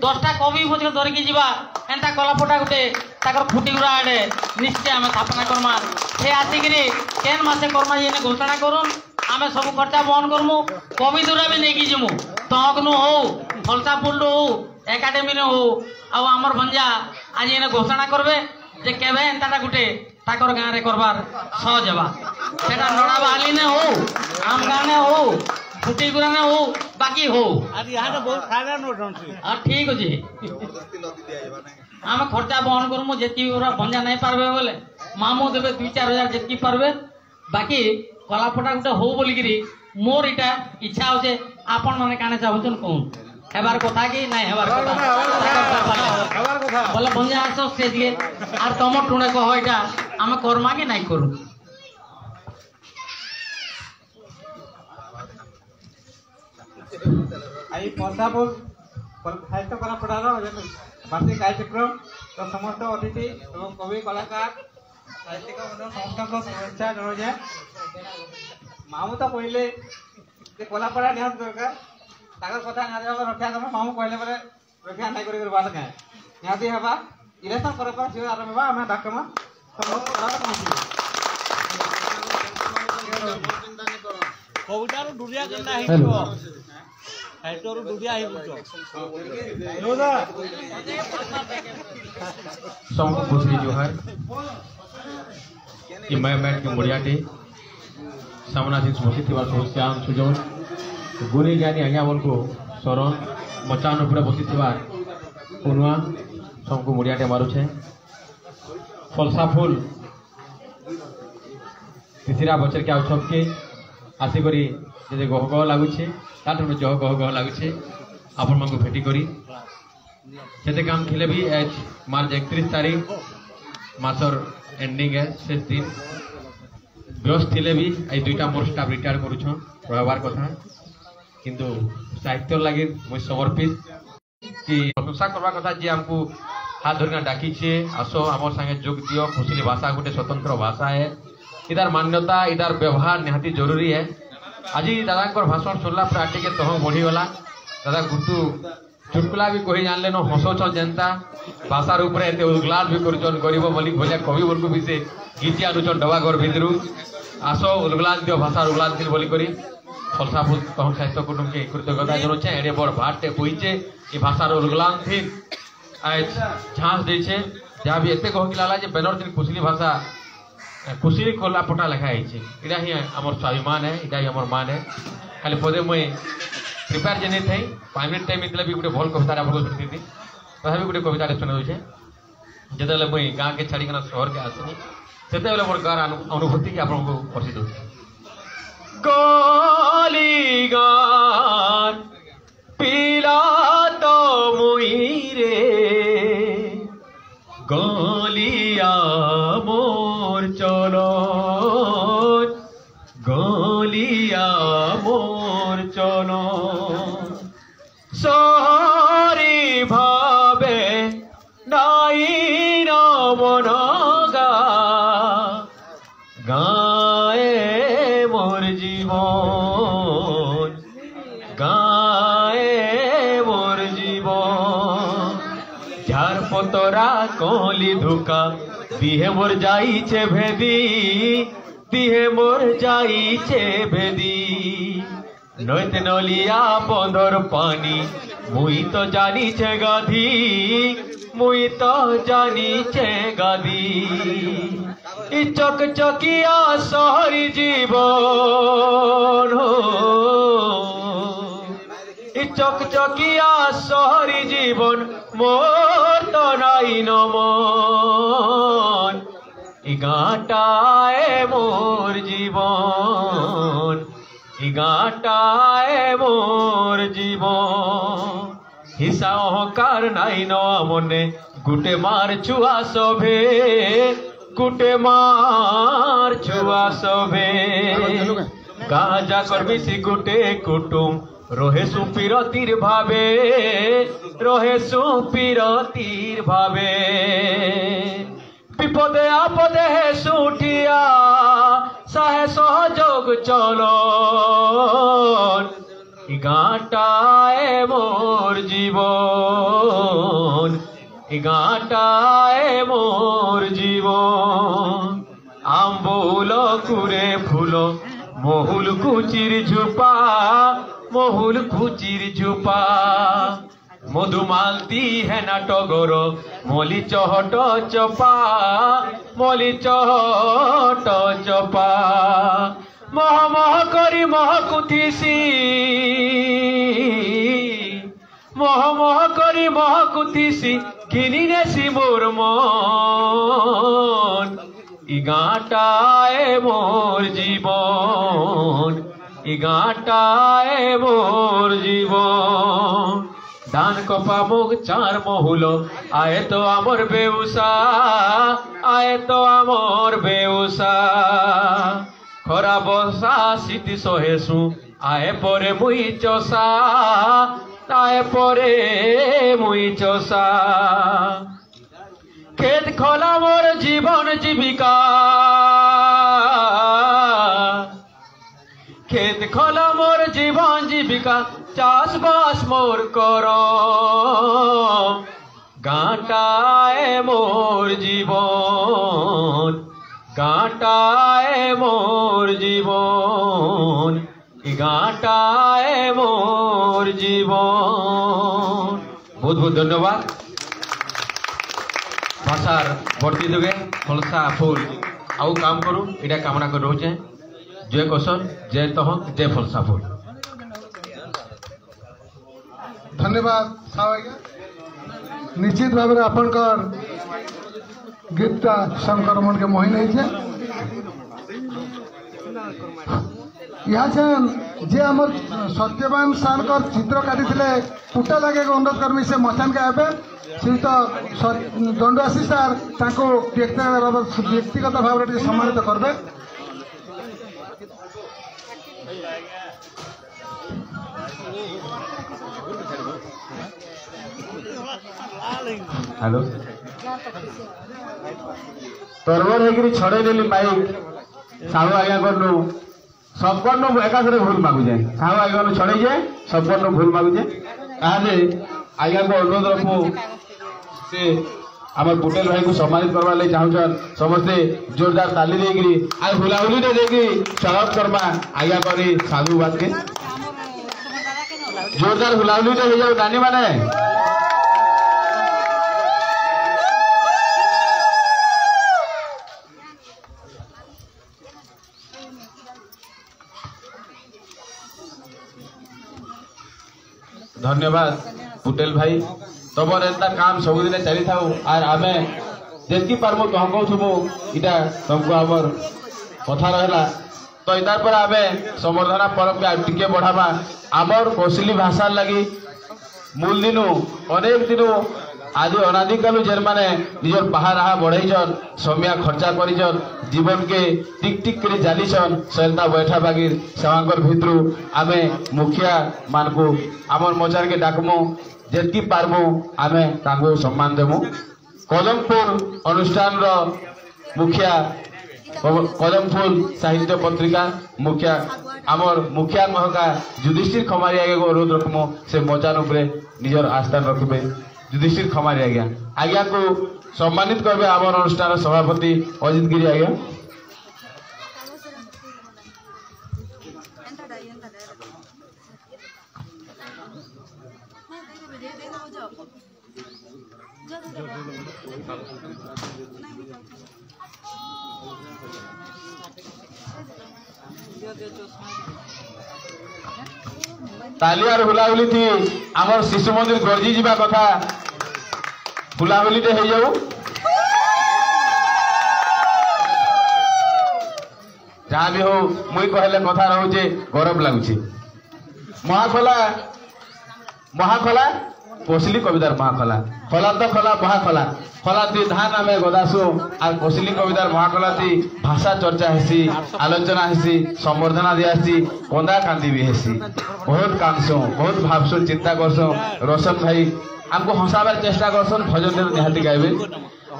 10टा कवि बच्चे धरिकी जीवा एंता कलापटा गुटे ताकर फुटी गुड़ा आड़े निश्चय आम स्थापना करमा से आसिकी केन मासे करमा ये घोषणा करूँ आम सब खर्चा बहन करमु कवि दूरा भी नहीं जीमु तहक नु हो फलसा फूल हो एकाडेमी हो आमर भंजा आज ये घोषणा करबे जे केबे एंताटा गुटे ताकर गाँ रे करबार सहज हेबा सेटा नड़ा बाली ने हो आम गाँ ने हो फुटी गुरा ने हो बाकी हो आज यहाँ तो बहुत फायदा नोट ठीक अच्छे आम खर्चा बहन करमु जेती भंजा नहीं पारबे बोले मामू देवे 2-4 हजार जेतकी पारबे बाकी कलापटा गुटे हो बोलिकी मोर इटा इच्छा होचे आपण माने काने चाहूछन कहून हेबार कथा कि नहीं हेबार कथा बोले भंजा आसो स्टेज के आर तुम टुणे कह इटा आम करमा कि नहीं करू आई पौधा बोल साहित्य कलापटार वार्षिक कार्यक्रम तो समस्त अतिथि एवं कवि कलाकार साहित्यिक समस्त शुभेच्छा जनाए मामू तो कहले कलापटा निहत दरकार ताकर कथा निहत रक्षा करना मामू कहले बोले रक्षा नहीं कर बात क्या निहती हेबा इलेक्शन पर सी आरंभ हेबा आम डाकमा कवितार दुरिया केना हेबो साहित्यर दुरिया हेबो सबको खुशी जोहार कि मैं बैठ के मुड़ियाटे सामना से स्मृति थी श्याम सुजन गुणी ज्ञानी आज्ञा बोल को शरण मचान उपरे बसी कुनुआ सबको मुड़ियाटे मारुछे फलसा फूल तीसरा बचर के उत्सव के आसिकरी जे गह गह लगुचे ताठ जह गह गह लगुचे आपण मन को भेटी करी जेते काम खेले भी आज मार्च 31 तारीख मासर एंडिंग है शेष दिन व्यस्त थिले भी आई 2टा मोर स्टाफ रिटायर करूछन रहबार कथा किंतु साहित्य लगे मुझ समर्पित कि प्रशंसा करवा कथा जे हमको हाथ धरना डाकी छे आसो हमर संगे जोग दियो कोसली भाषा गोटे स्वतंत्र भाषा है इधर मान्यता इधर व्यवहार निहाती जरूरी है आज दादा भाषण सुनला पर आटे तह बढ़ीगला दादा गुटू चुटकुला भी कही जानले न हसोचन जनता भाषार ऊपर एते उद्ग्लास भी करुचन गरीब बोली भलिया कवि बोलू भी से गीति आनुचन डबा घर भितर आसो उद्ग्लास दियो भाषार उग्लास बोली करी फलसाफुल तहन साहित्य कुटुंब के कृतज्ञता जनाऊे एडे बड़ भाटे बोईचे ये भाषार उलगलान थी आज झांस देछे जहाँ भी एते कह लाला जे बेनर दिन कुशली भाषा कुशली कोला पटा लिखा है इटा ही आमर स्वाभिमान है इटा ही आमर मान है खाली पदे मुई प्रिपेयर जे नहीं थी 5 मिनट टाइम इतले भी गोटे भल कविता आपको शुणी थी तथा गोटे कविता शुणी दूचे जिते मुई गाँ के छाड़ी सहर के आसनी से मोर गाँव अनुभूति की आपको पर्ची दूँ गली गान पीला तो मुई रे गलिया मोर चलो गलिया मोर चलो सहरी भावे नाई न मनगा गाए मोर जीवन गाए मोर जीवन झार पतरा कली धुका दिहे मोर जाइछे भेदी दिहे मोर जाइछे भेदी नैते नलिया बंदर पानी मुई तो जानिछे गाधी मुई तो जानिछे गाधी इ चकचकिया सहरी जीवन हो इ चकचकिया सहरी जीवन मोर तो नाई न मन इ गाँटाए मोर जीवन इ गाँटाए मोर जीवन हिसा अहंकार नाई न मने गुटे मार छुआ सभे गुटे मार छुआ सभे गाजा करबी सी गुटे कुटुम रोहे सुपीरतीर भावे रोहे सुपीरतीर भावे विपदे आपदे हे सुठिया साहे सहयोग चलो गाँटाए मोर जीवन गाँटाए मोर जीवन आम्बुल कुरे फूल महुल कुचिर झुपा महुल कुचिर झुपा मधुमालती है ना टगर मली चहट चपा मली चहट चपा मह मह करी महकुथिसी मह मह करी महकुथिसी घिनी नेसी मोर मन इ गाँटाए मोर जीवन इ गाँटाए मोर जीवन धान कपा मुग चार महुल आए तो आमर बेउसा आए तो आमर बेउसा खरा बसा सीति सहेसु आए परे मुई चसा आए परे मुई चसा खेत खला मोर जीवन जीविका खेत खला मोर जीवन जीविका चाष बास मोर करो गाँटाए मोर जीवन गाँटाए मोर जीवन गाँटाए मोर जीवन। बहुत बहुत धन्यवाद भाषार भर्ती जोगे फलसा फूल आउ काम करूँ इटा कामना कर रोचे जय कौशल जय तहक जय फलसा फूल। धन्यवाद सावैया निश्चित भाव में आपनकर गीतटा शंकर मन के मोहि नहीं छे यहाँ छन जे हमर सत्यवान सानकर चित्र काटी पुटा लगे अनुरोध करमी से मचान के आबे श्री तो दंडवासी सार ताको व्यक्तिगत भाव में सम्मानित करबे। हेलो तरबर होकर छड़े नेली माइक साहू आज्ञा करनु सबकनु एकाथरे भूल मागुजे साहू आज्ञा छड़े जे सबकनु भूल मागुजे कहा आज्ञा को अनुरोध रखू से आम पुटेल भाई को सम्मानित करवा ले चाहूछन समस्ते जोरदार ताली देगी आ हुलाहुली देगी स्वागत करमा आज्ञा करी साधु बात के जोरदार हुलाहुली हो जाओ नानी माने धन्यवाद पुटेल भाई तमर एंता काम सबुदिन चली था आर आमे जेतकी पारमु तो कहथुमु इटा तुमको हमर कथा रहला तो इतार पर आमे संवर्धना पर्व के टिके बढ़ावा आमर कोसली भाषा लगी मूल दिनु अनेक दिनु आदि अनादि कालु जेर माने निजर बाहर बढ़ाईछन समिया खर्चा करिछन जीवन के टिक टिक करी जालीछन सेलता बैठा बागिर सेवांकर भितरु आमे मुखिया मानकु आमर मचार के डाकमु जेतकी पारमु आमे तांगो सम्मान देमु कदमपुर अनुष्ठान रो मुखिया कदमफुल साहित्य पत्रिका मुखिया आमर मुखिया महका युधिष्ठिर खमारी आगे को अनुरोध रखमु से मचान उपरे निजर आस्था रखबे युधिष्ठिर खमारी आज्ञा को सम्मानित करबे आमर अनुष्ठान सभापति अजित गिरी आज्ञा तालियार हुलाहुली थी आमर शिशु मंदिर गर्जी जीवा कथा हुलाहुली हो जाऊ जहाँ भी हो मुई कहले कथा रोचे गौरव लगुच महाखला कोसली कवितार महाखला खला तो खला महाखला खला थी धान आम गदासु आ कोसली कवितार महाखला थी भाषा चर्चा हेसी आलोचना हेसी संवर्धना दियासी कंदा कांदी भी हेसी बहुत कामसु बहुत भावसु चिंता करसु रोशन भाई आमको हंसाबार चेष्टा करसन भजन निहाती गाइबे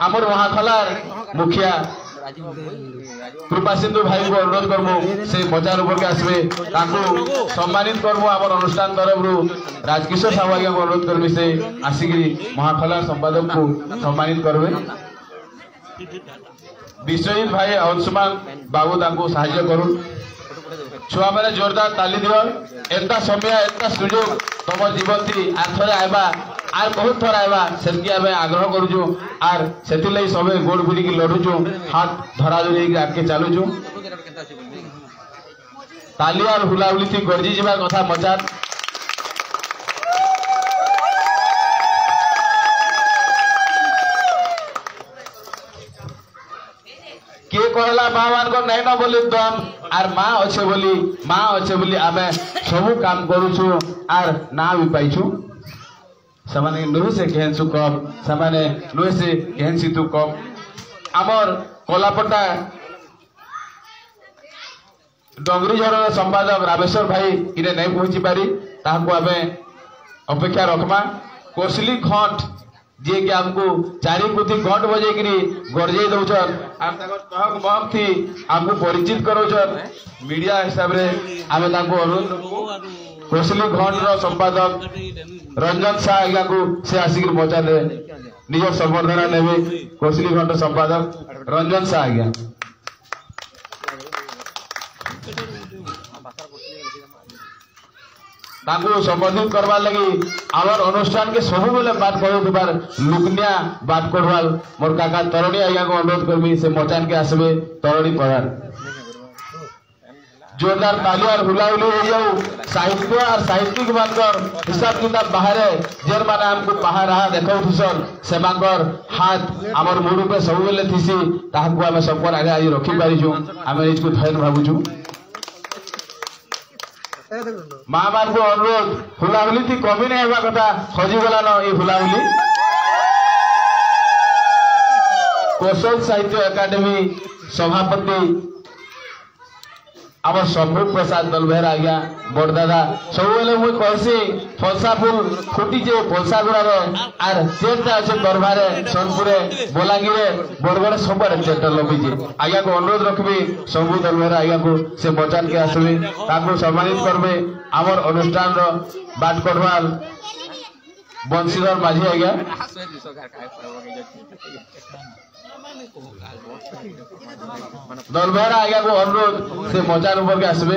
आमर महाखलार मुखिया कृपा सिंधु भाई को अनुरोध करमु से मचार ऊपर के आसबे ताकू सम्मानित करमु आमर अनुष्ठान तरफ राजकिशोर साहू आज्ञा को अनुरोध करबे से आसिकी महाखला संपादक को सम्मानित करबे विश्वजीत भाई अंशुमान बाबू ताकू सहाय्य करू छुआ मैंने जोरदार ताली दियो एंता समय एंता सुजोग तुम जीवन थी आर थरे आइबा आर बहुत थर आइबा सेनकी आमे आग्रह करूछु आर सेति लई सबे गोड़ भिड़ी की लड़ुछु हाथ धरा धरी के आके चालुछु ताली आर हुलाहुली थी गर्जी जीवा कथा मचार के कहला माँ मान को नहीं ना बोली दम आर माँ अच्छे बोली आमे सबू काम करूछु आर ना भी पाइछु समाने नुह से केहनसु कम समाने नुह से केहनसी तू कम आमर कोलापटा डोंगरी झर संपादक रामेश्वर भाई इने नहीं पहुंची पारी ताहाको आमे अपेक्षा रखमा कोसली घंट जे कि हमको चारि कुथी घंट बजे करी गरजे दउछन आम ताकर कहक महक थी हमको परिचित करोछन मीडिया हिसाब रे आमे ताको अनुरोध कोसली घंट रो संपादक रंजन शाह आज्ञा को से आसिक मचा दे निज संवर्धना नेबे कोसली घंट संपादक रंजन शाह आज्ञा ताकू संबोधित करवा लगी आवर अनुष्ठान के सब बेले बात कर लुकनिया बात करवाल मोर काका तरुणी आज्ञा को अनुरोध करमी से मचान के आसबे तरुणी पढ़ार जोरदार ताली और हुलाहुली हो जाऊ साहित्य और साहित्यिक मानकर हिसाब किताब बाहर जेर माने हमको बाहर रहा देखौ थुसन सेमाकर हाथ हमर मुंह पे सब बेले थिसी ताहाको हम सब पर आगे आज रखी पारिछु हम इसको धैर्य भाबुछु माँ मान को अनुरोध हुलाहुली थी कमी नहीं हेबा कथा खजी गला न ए हुलाहुली कौशल साहित्य एकाडेमी सभापति आम शंभु प्रसाद दलबेहरा आज्ञा बड़दादा सब बेले मुई कहसी फलसा फुल फुटीचे फलसागुड़ार आर चेटा अच्छे दरबारे सोनपुरे बलांगीरे बरगड़े सब चेटा लगिचे आज्ञा को अनुरोध रखबी शंभु दलबेहरा आज्ञा को से मचान के आसबे ताको सम्मानित करबे आमर अनुष्ठान रो बाट करवाल बंशीधर माझी आज्ञा दलबेहरा आज्ञा को अनुरोध से मचान ऊपर के आसबे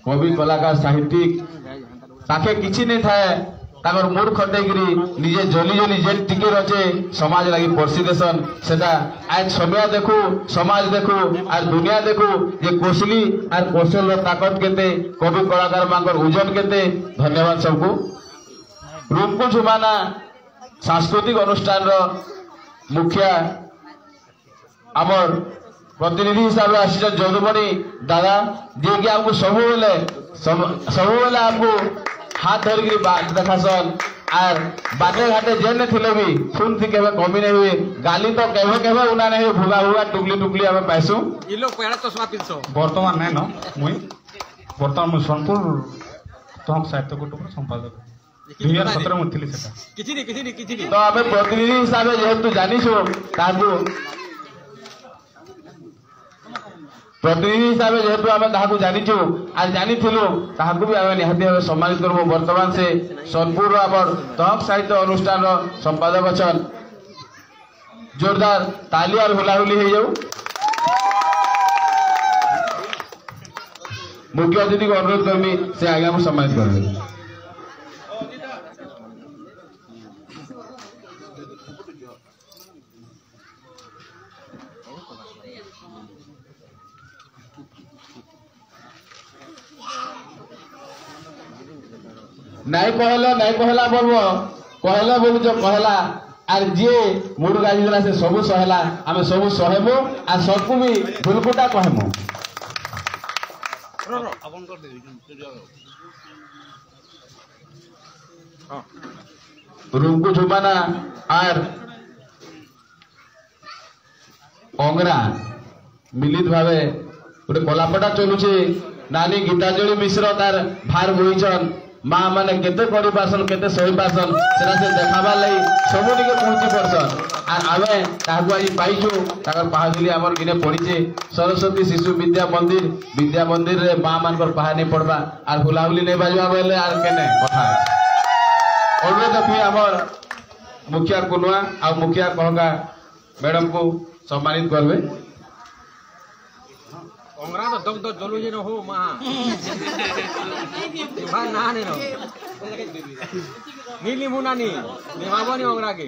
कवि कलाकार साहित्यिक ताके किछि नहीं थाए ताकर मूड खटेगिरी निजे जली जली जेन टिके रचे समाज लगी परसी देसन सेटा आज समय देखू समाज देखू आज दुनिया देखू जे कोसली आर कौशल ताकत केते कवि कलाकार मांकर ओजन केते धन्यवाद सबको रूमको झुमाना सांस्कृतिक अनुष्ठान रो मुखिया आमर प्रतिनिधि हिसाब से आसी जदुमणि दादा जी कि आपको सबुले आपको हाथ धरिकी देखासन आर बाटे घाटे जेने थिले भी सुन थी केवे कमी नहीं हुए गाली तो केवे केवे उना नहीं भुगा भुगा टुकली टुकली आमे पाइसु इ लोग पेड़ा चश्मा पिनसो वर्तमान नहीं न मुई वर्तमान मु सोनपुर तहक साहित्य कुटुंब संपादक 2017 में थिली सेटा किछि नहीं तो आमे प्रतिनिधि हिसाब से जेहेतु जानिछु ताकू प्रतिनिधि हिसाब से जेहेतु आम ताकू जानिछु आज जानी ताकू भी आम निहाती भाव सम्मानित करबो वर्तमान से सोनपुर आमर तहक साहित्य अनुष्ठान संपादक अछन जोरदार ताली और हुलाहुली हो जाऊ मुख्य अतिथि को अनुरोध करमी से आगे हम सम्मानित करबे नहीं कहला बोलबो कहला बोलु जो कहला आर जे मुड गाजी देला से सबु सहला आमे सबु सहबो आ सबकु भी भुलकुटा कहमु रूमको झुमाना आर अंगरा मिलित भावे गोटे कलापटा चलुचे नानी गीतांजलि मिश्र तार भार बोईछन माँ माने केते करी पासन केते सही पासन सेना से देखाबार लई सबु टिके पहुंची परसन आर आमे ताकू आज पाइछु ताकर पहादिली हमर गिने पड़ीचे सरस्वती शिशु विद्या मंदिर रे माँ मानकर पहा नहीं पड़बा आर हुलाहुली नहीं बाजवा बेले आर केने कथा अनुरोध रखी हमर मुखिया कुनुआ आ मुखिया कहगा मैडम को सम्मानित करबे ओंगरा तो दग दग जलु जे न हो मा भाई ना ने नो नीली मुनानी निमाबनी ओंगरा के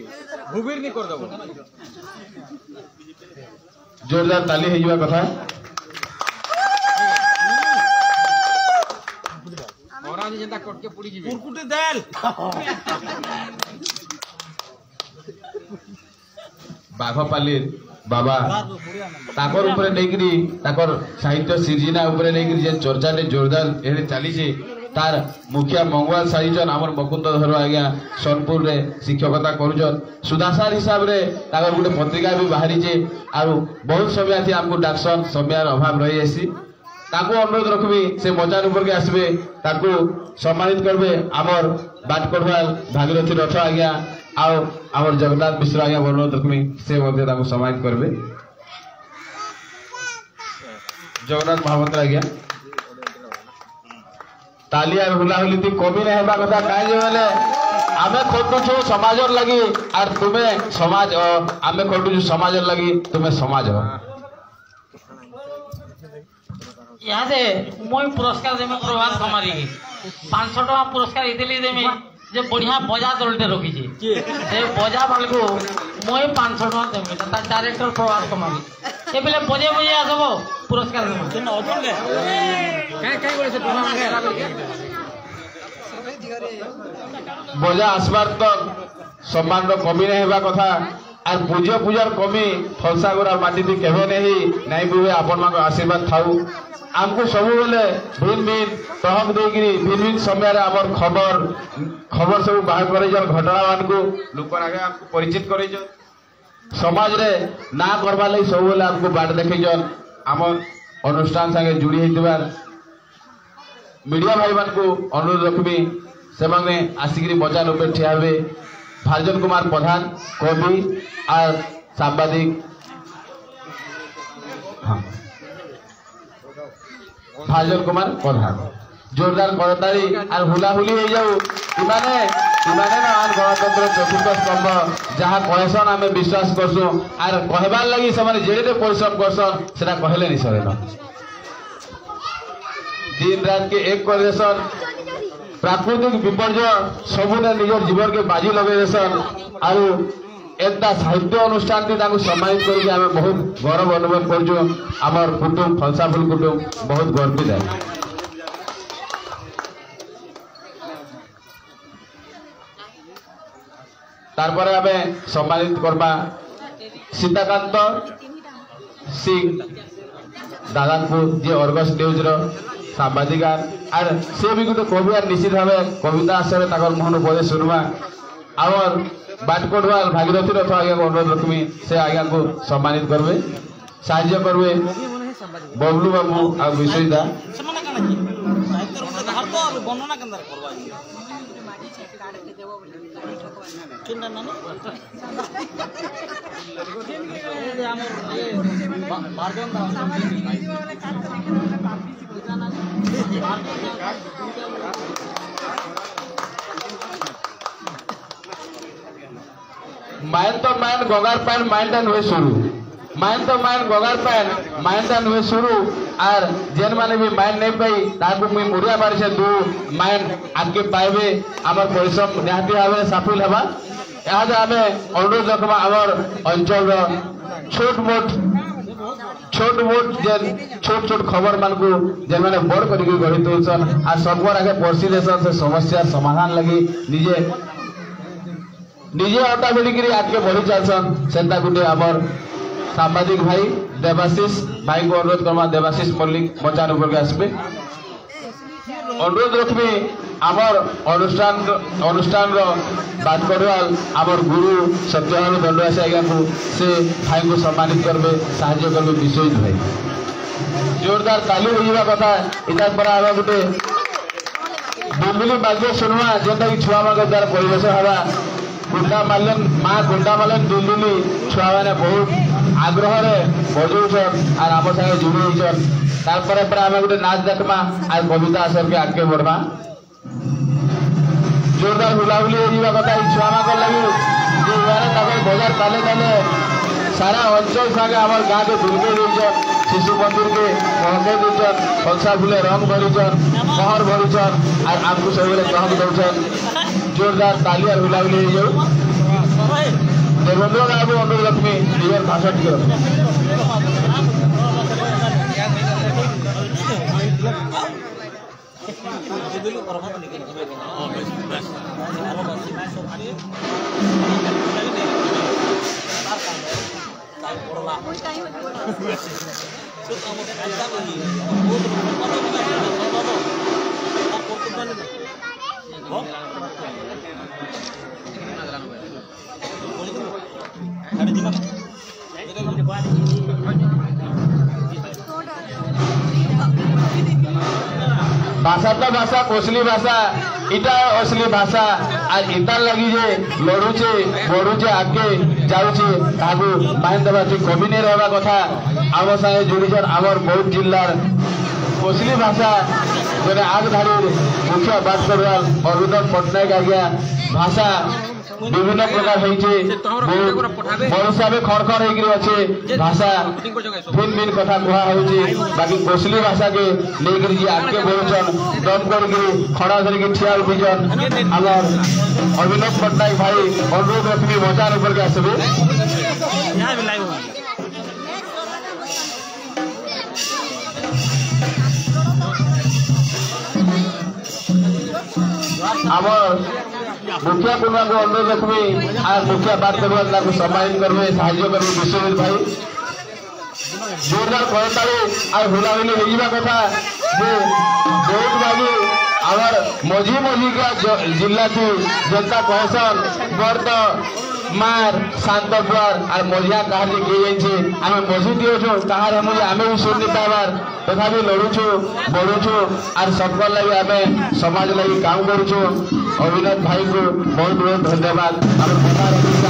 भुबीर नि कर दबो जोरदार ताली हेजुआ कथा ओंगरा जे जेंता कट के पुडी जिबे कुरकुटे देल बाघपाली बाबा ताकर ऊपर नेकरी ताकर साहित्य सिरजिना ऊपर नेकरी जे चर्चा ने जोरदार एहे चली छे तार मुखिया मंगवाल साईजन हमर मुकुंद धर आज्ञा सोनपुर रे शिक्षकता करूजन सुदासार हिसाब रे ताकर गुटे पत्रिका भी बाहरी छे आरो बहुत समय थी हमको डाक्सन समय अभाव रही आसी ताको अनुरोध रखबी से मचान ऊपर के आसबे ताको सम्मानित करबे हमर बाटकोटवाल भागीरथी रथ आज्ञा आओ आमर जगन्नाथ मिश्र आज्ञा अनुरोध रखबी से मध्य ताको सम्मानित करबे जगन्नाथ महामंत्र आज्ञा ताली और हुलाहुली ती कमी नहीं हेबा कथा काहे जे बोले आमे खोटुछु समाजर लगी और तुम्हें समाज आमे खोटुछु समाजर लगी तुम्हें समाज हो यहाँ से मैं पुरस्कार देमे प्रभात कुमारी 500 टका पुरस्कार इदिली देमे जे बढ़िया बजा दलटे रखी छे से बजा बालको मैं 500 टका देमे ता डायरेक्टर प्रभात कुमारी ए बेले बजे बजे आसबो पुरस्कार देमे केन ओजन ले काय बोले से तुम्हा मांगे बजा आसबार तक सम्मान रो कमी नहीं हेबा कथा और पूज्य पूजार कमी फलसागुरा माटी थी केवे नहीं बुवे आपण मान आशीर्वाद थाऊ आमको सब बेले भिन्न भिन्न तहक देकरी भिन्न भिन्न समय आमर खबर सब बाहर कर घटना मान को लोक आगे परिचित कर समाज रे ना करवा लगी सब बेले आमको बाट देखीन आम अनुष्ठान संगे जुड़ी होइतिबार मीडिया भाई मान को अनुरोध रखबी से माने आसिक बजार रूपे ठिया हुए फाल्जन कुमार प्रधान कवि और सांबादिक फाल्जन कुमार प्रधान जोरदार करतारी और हुलाहुली हो जाऊ इमाने ना आन गणतंत्र चतुर्थ स्तंभ जहाँ कहसन आम विश्वास करसु और कहबार लगी से जेडे परिश्रम करसन से कहले नहीं सरे दिन रात के एक कर देसन प्राकृतिक विपर्य सबुने निजर जीवन के बाजी लगे देसन और एकटा साहित्य अनुष्ठान की सम्मानित करके आम बहुत गौरव अनुभव कर कुटुंब फलसाफुल कुटुंब बहुत गर्वित है। तारपर आमे सम्मानित करबा सीताकांत सिंह दादापुर जे अर्गस न्यूज रो सांबादिका और से भी गोटे कवि और निश्चित भाव कविता आश्रय तक मोहन उपदेश सुनवा आवर बाटकोटवाल भागीरथी रथ आज्ञा को अनुरोध रखमी से आज्ञा को सम्मानित करवे साहाय्य करवे बबलू बाबू और विश्वजिता माइन तो माइन गंगार पैन माइन टन हुए शुरू माइन तो माइन गंगार पैन माइन टन हुए शुरू और जेन माने भी माइन नहीं पाई ताकू मुई मुरिया बारी से दू माइन आगे पाइबे आमर परिश्रम निहाती भाव सफल हवा यहाँ आमे अनुरोध रखबा आमर अंचल छोट मोट जेन छोट खबर मान को जेन माने बड़ करके गढ़ी दौन आ सबको आगे पर्सी देसन से समस्या समाधान लगी निजे अटा बेड़ी आगे बढ़ी चलसन सेंता गुटे आमर सांबादिक भाई देवाशीष भाई को अनुरोध करमा देवाशीष मल्लिक मचान ऊपर के आसबे अनुरोध रखबी आमर अनुष्ठान बात करवाल आमर गुरु सत्यभानु दंडवासी आज्ञा को से भाई को सम्मानित करबे साहाय्य करबे विश्वजित भाई जोरदार ताली होइबा कथा इतार पर आबा गुटे बुलबुली बाजे सुनवा जेंता कि छुआ मान द्वारा परिवेश हवा गुंडा मालन माँ गुंडा मालन दुलदुली छुआ मैंने बहुत आग्रह बजौन और आम सागे जुड़ी होचन तार आम गोटे नाच देखमा और कविता आसर के आगे बढ़वा जोरदार हुलाहुली हो कथा छुआ मान लगे बजार ताले ताले सारा अंचल सागे आम गाँव के दुर्गे देचन शिशु मंदिर के महके देचन फलसा फुले रंग भरीचन पहर भरीचन और आमको सब चहक दौन जोरदार ताली और हुलाहुली हो जाऊ देवेंद्र बाबू अनुरोध रखमी निजर भाषा टी भाषा तो भाषा कोसली भाषा इटा असली भाषा आज इतार लगी जे लड़ुचे बढ़ुचे आगे जाऊे ताकू माइन देवा कवि नहीं रहा कथा आम सागे जुड़ीचन आमर बौद्ध जिलार कोसली भाषा जो आगधाड़ी मुख्य बात करवाल अरुदन पट्टनायक आज्ञा भाषा विभिन्न प्रकार हिसाब खड़खड़ अच्छे भाषा भिन्न भिन्न कथा कह बाकी कोसली भाषा के लेकर जी आगे बढ़ुचन दम करके खड़ा धरिकी ठिया उठीचन आम अभिनव पट्टनायक भाई अनुरोध रखी मचान ऊपर के आसबे आमर मुखिया कुमार को अनुरोध रखी आज मुखिया बात करवा सम्मानित करवे साहाय्य करवे विश्वजित भाई जोरदार करताली और हुलाहुली होइबा कथा जे बहुत बागी आमर मझी का जिला थी जनता कहसन बर्द मार शांत पुआर और मझिया कहार जे किए जाइछे आमे मझी दियोछु कहार हम आमे भी सुन नहीं पाबार तथापि लड़ुछु बढ़ुछु और सबको लगी आमे समाज लगी काम करूछु अभिनव भाई को बहुत बहुत धन्यवाद और बता रखिए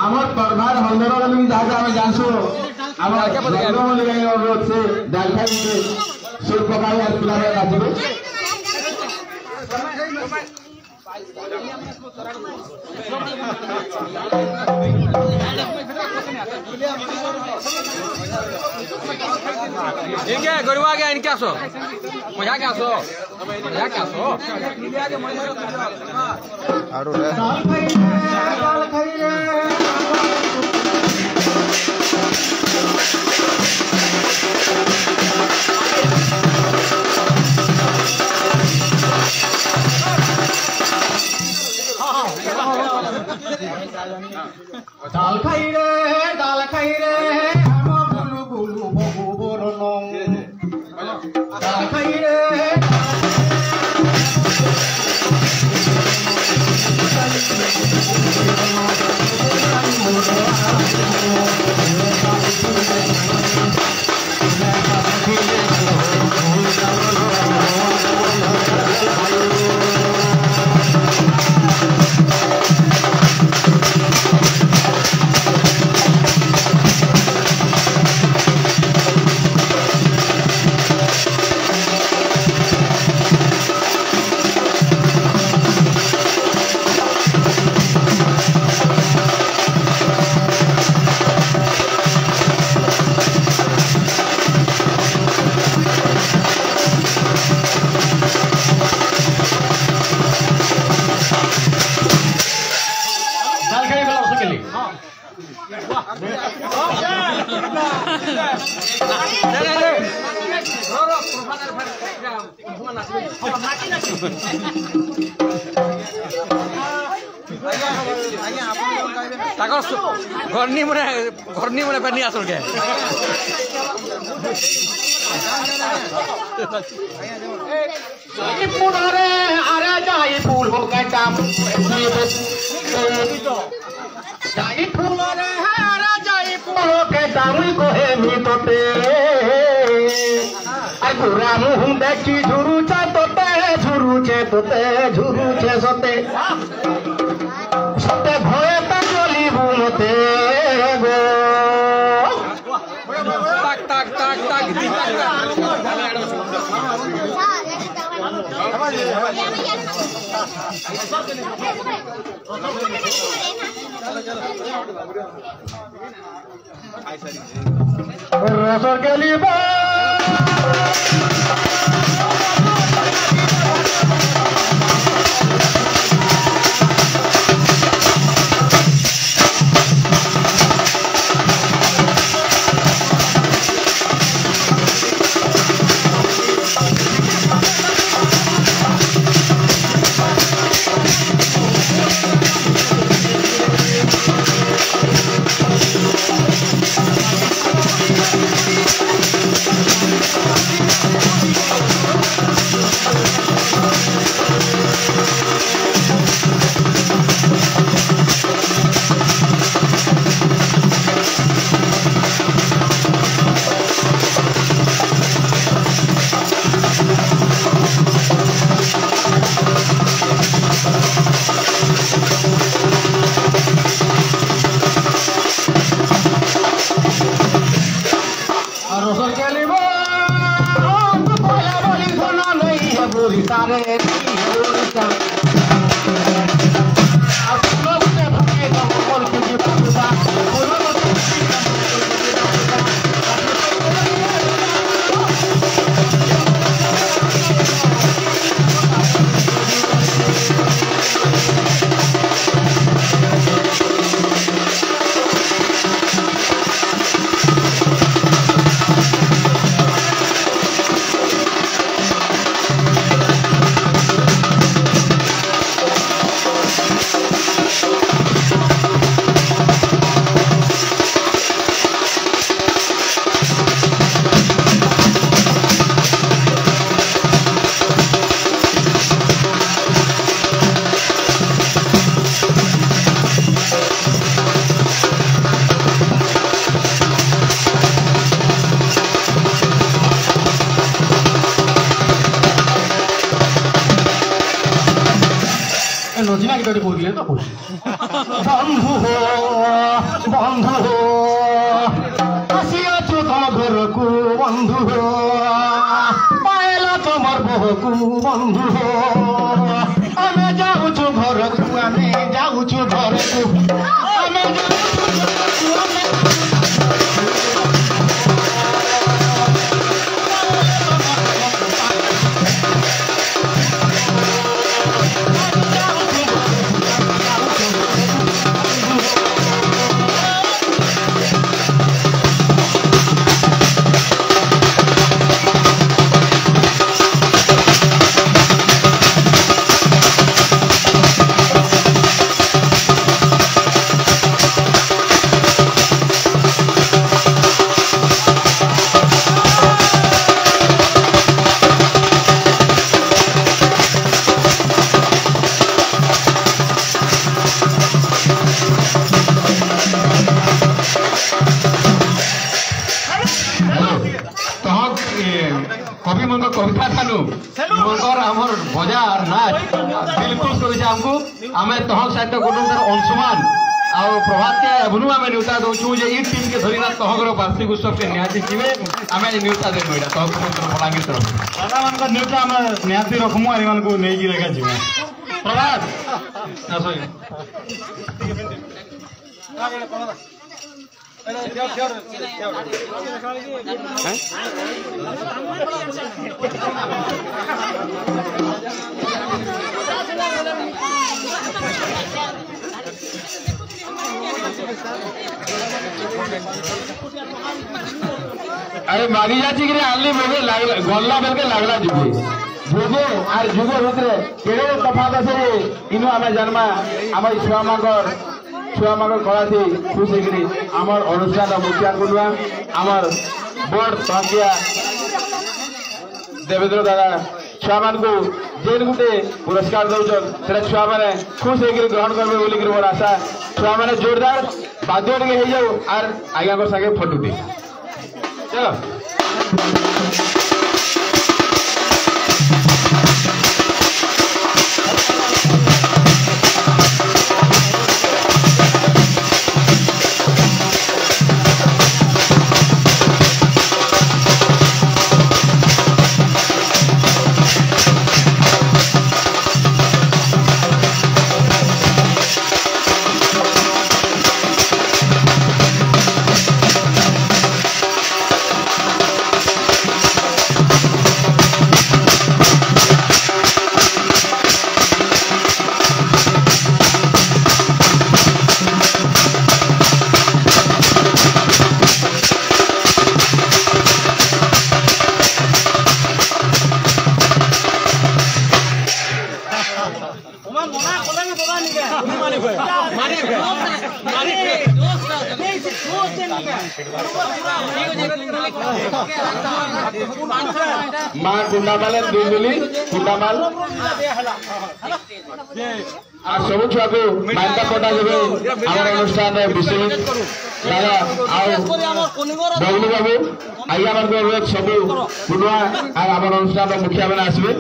আমার দরবার হলদর গলি যাকে আমি জানছো আমার জন্মমল্লিকা অনুরোধ সে ডালখাই সুর পকাই আর পিলারে নাচবে इनके गरुआ के इनके आसो मजा के आसो मजा के आसो आरो रे ডাল খাই রে আম বুলু বুলু বহু বরণ ডাল খাই রে ঘরনি মনে পানি আসল কে পুনরে আরে যাই ফুল কাটাম যাই ফুলরে আরে যাই ফুল কাটাম কহে মিততে আর গোরা মুহ দেখি ঝুরুছে তোতে সতে সতে ভয়ে তা চলিব মতে গো তাক তাক তাক তাক রসর গেলিবা নজিনা গীতটি বই দিলে তো খুশি বন্ধু আসিয়াছো তম ঘরকু বন্ধু পাইলা তোমার বহুকু বন্ধু আমি যাউଛୁ ঘরকু আমি যাউଛୁ ঘরকু আমি आमर बजार नाच बिल्कुल कर आम तहक साहित्य कुटुंबर अंशुमान आउ प्रभात के एवनु आम न्यूता दौचु जे ई टीम के धरिना तहकर वार्षिक उत्सव के निहाती जीवे आम न्यूता देबु एटा तहक बलांगीर तरफ दादा मान न्यूता आम निहाती रखमु आरी मान को नहीं की लेगा जीवे प्रभात अरे मारी जाती कि आनली बोगे गल्ला बेल के लागला जुगे जुगे आर जुगे भितरे केड़े तफात আছে इनु आमे जन्मा आम छुआ मागर कला थी खुश होगी आमर अनुष्ठान मुखिया गुलुआ आमर बड़ तहकिया देवेंद्र दादा छुआ मान को जेन गुटे पुरस्कार दौचन से छुआ मैंने खुश होकर ग्रहण करबे बोली मोर आशा छुआ मैंने जोरदार बाध्य टे हो जाऊ आर आज्ञा सागे फटुटी चलो माँ कुंडामाल दुलदुली कुंडामाल আর সবু ছুয়াকে মাইকা পটা দেবে আমার অনুষ্ঠানে বিশ্বজিৎ দাদা আর বগলু বাবু আইয়া আমার অনুরোধ সবু কুনুয়া আর আমার অনুষ্ঠানের মুখিয়া মানে আসবে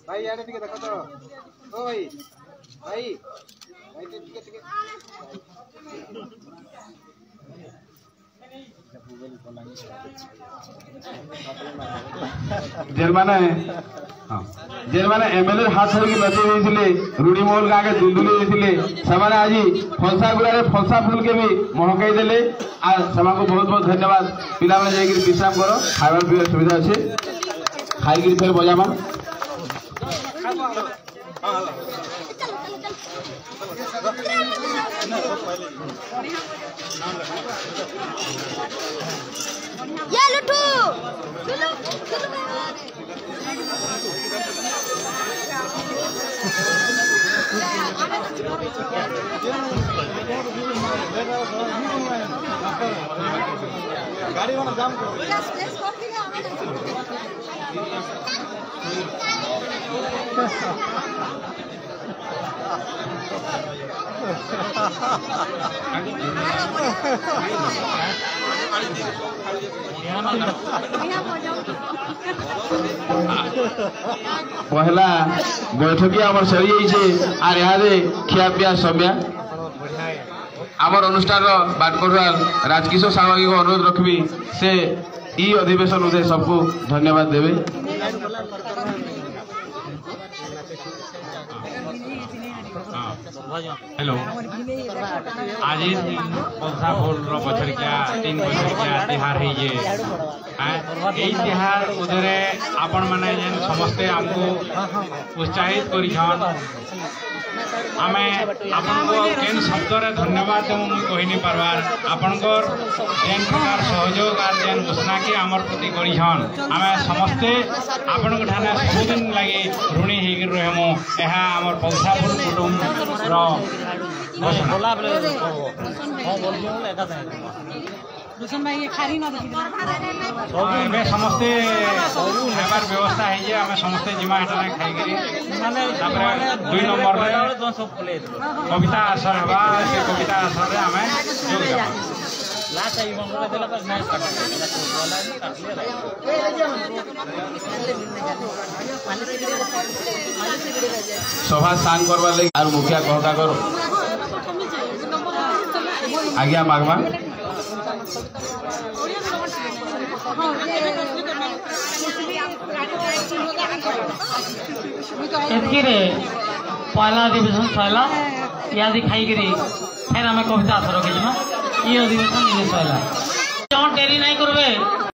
भाई यार ठीक है देखो तो ओ भाई भाई भाई ठीक है जेलमाने जेलमाने एमएलए हाथ धरिक नचे होइथिले रुडीमोहल गाँ के दुलदुली होइथिले समाने आज फलसा गुड़ा फलसा फूल के भी महकाई देले आ समा को बहुत बहुत धन्यवाद पिला माने जाई विश्राम करो खाଇବା पिଇବା सुविधा अच्छे खाई फिर बजामा या लुटू गाड़ी वाला जाम करो पहला बैठकी आम सरी आर यहाँ खिया पिया समय आमर अनुष्ठान बाटपड़ुआ राजकिशोर सावगी को अनुरोध रखी से ई अधिवेशन सबको धन्यवाद देवे। हेलो आज पलसा फुल बछरिया 3 बछरिया तिहार है ये तिहार उधरे आपण माने जेन समस्ते हमको उत्साहित करिछन आमे आपनको केन शब्द रे धन्यवाद देमु कहि नि पारबार आपनकर जेन प्रकार सहयोग आर जेन घोषणा के हमर प्रति करिछन आमे समस्ते आपनक ठाने सबदिन लागि ऋणी हेगिर रहमु एहा हमर पलसापुर कुटुंब रो घोषणा एबे समस्ते खाइबार व्यवस्था है जे आमे समस्ते जिमा हेटा खाइ करी तापर 2 नंबर रे कविता आसर हवा से कविता आसर रे आमे जोग देबा लास्ट आई मंगला देला पर मैच सभा शांत करवा लगी आर मुखिया कहका करो आज्ञा मागवा एतकी पहला अधिवेशन सैला याद खाई फिर आम कविता आसर रखी ये अधिवेशन सहला डेरी नहीं करबे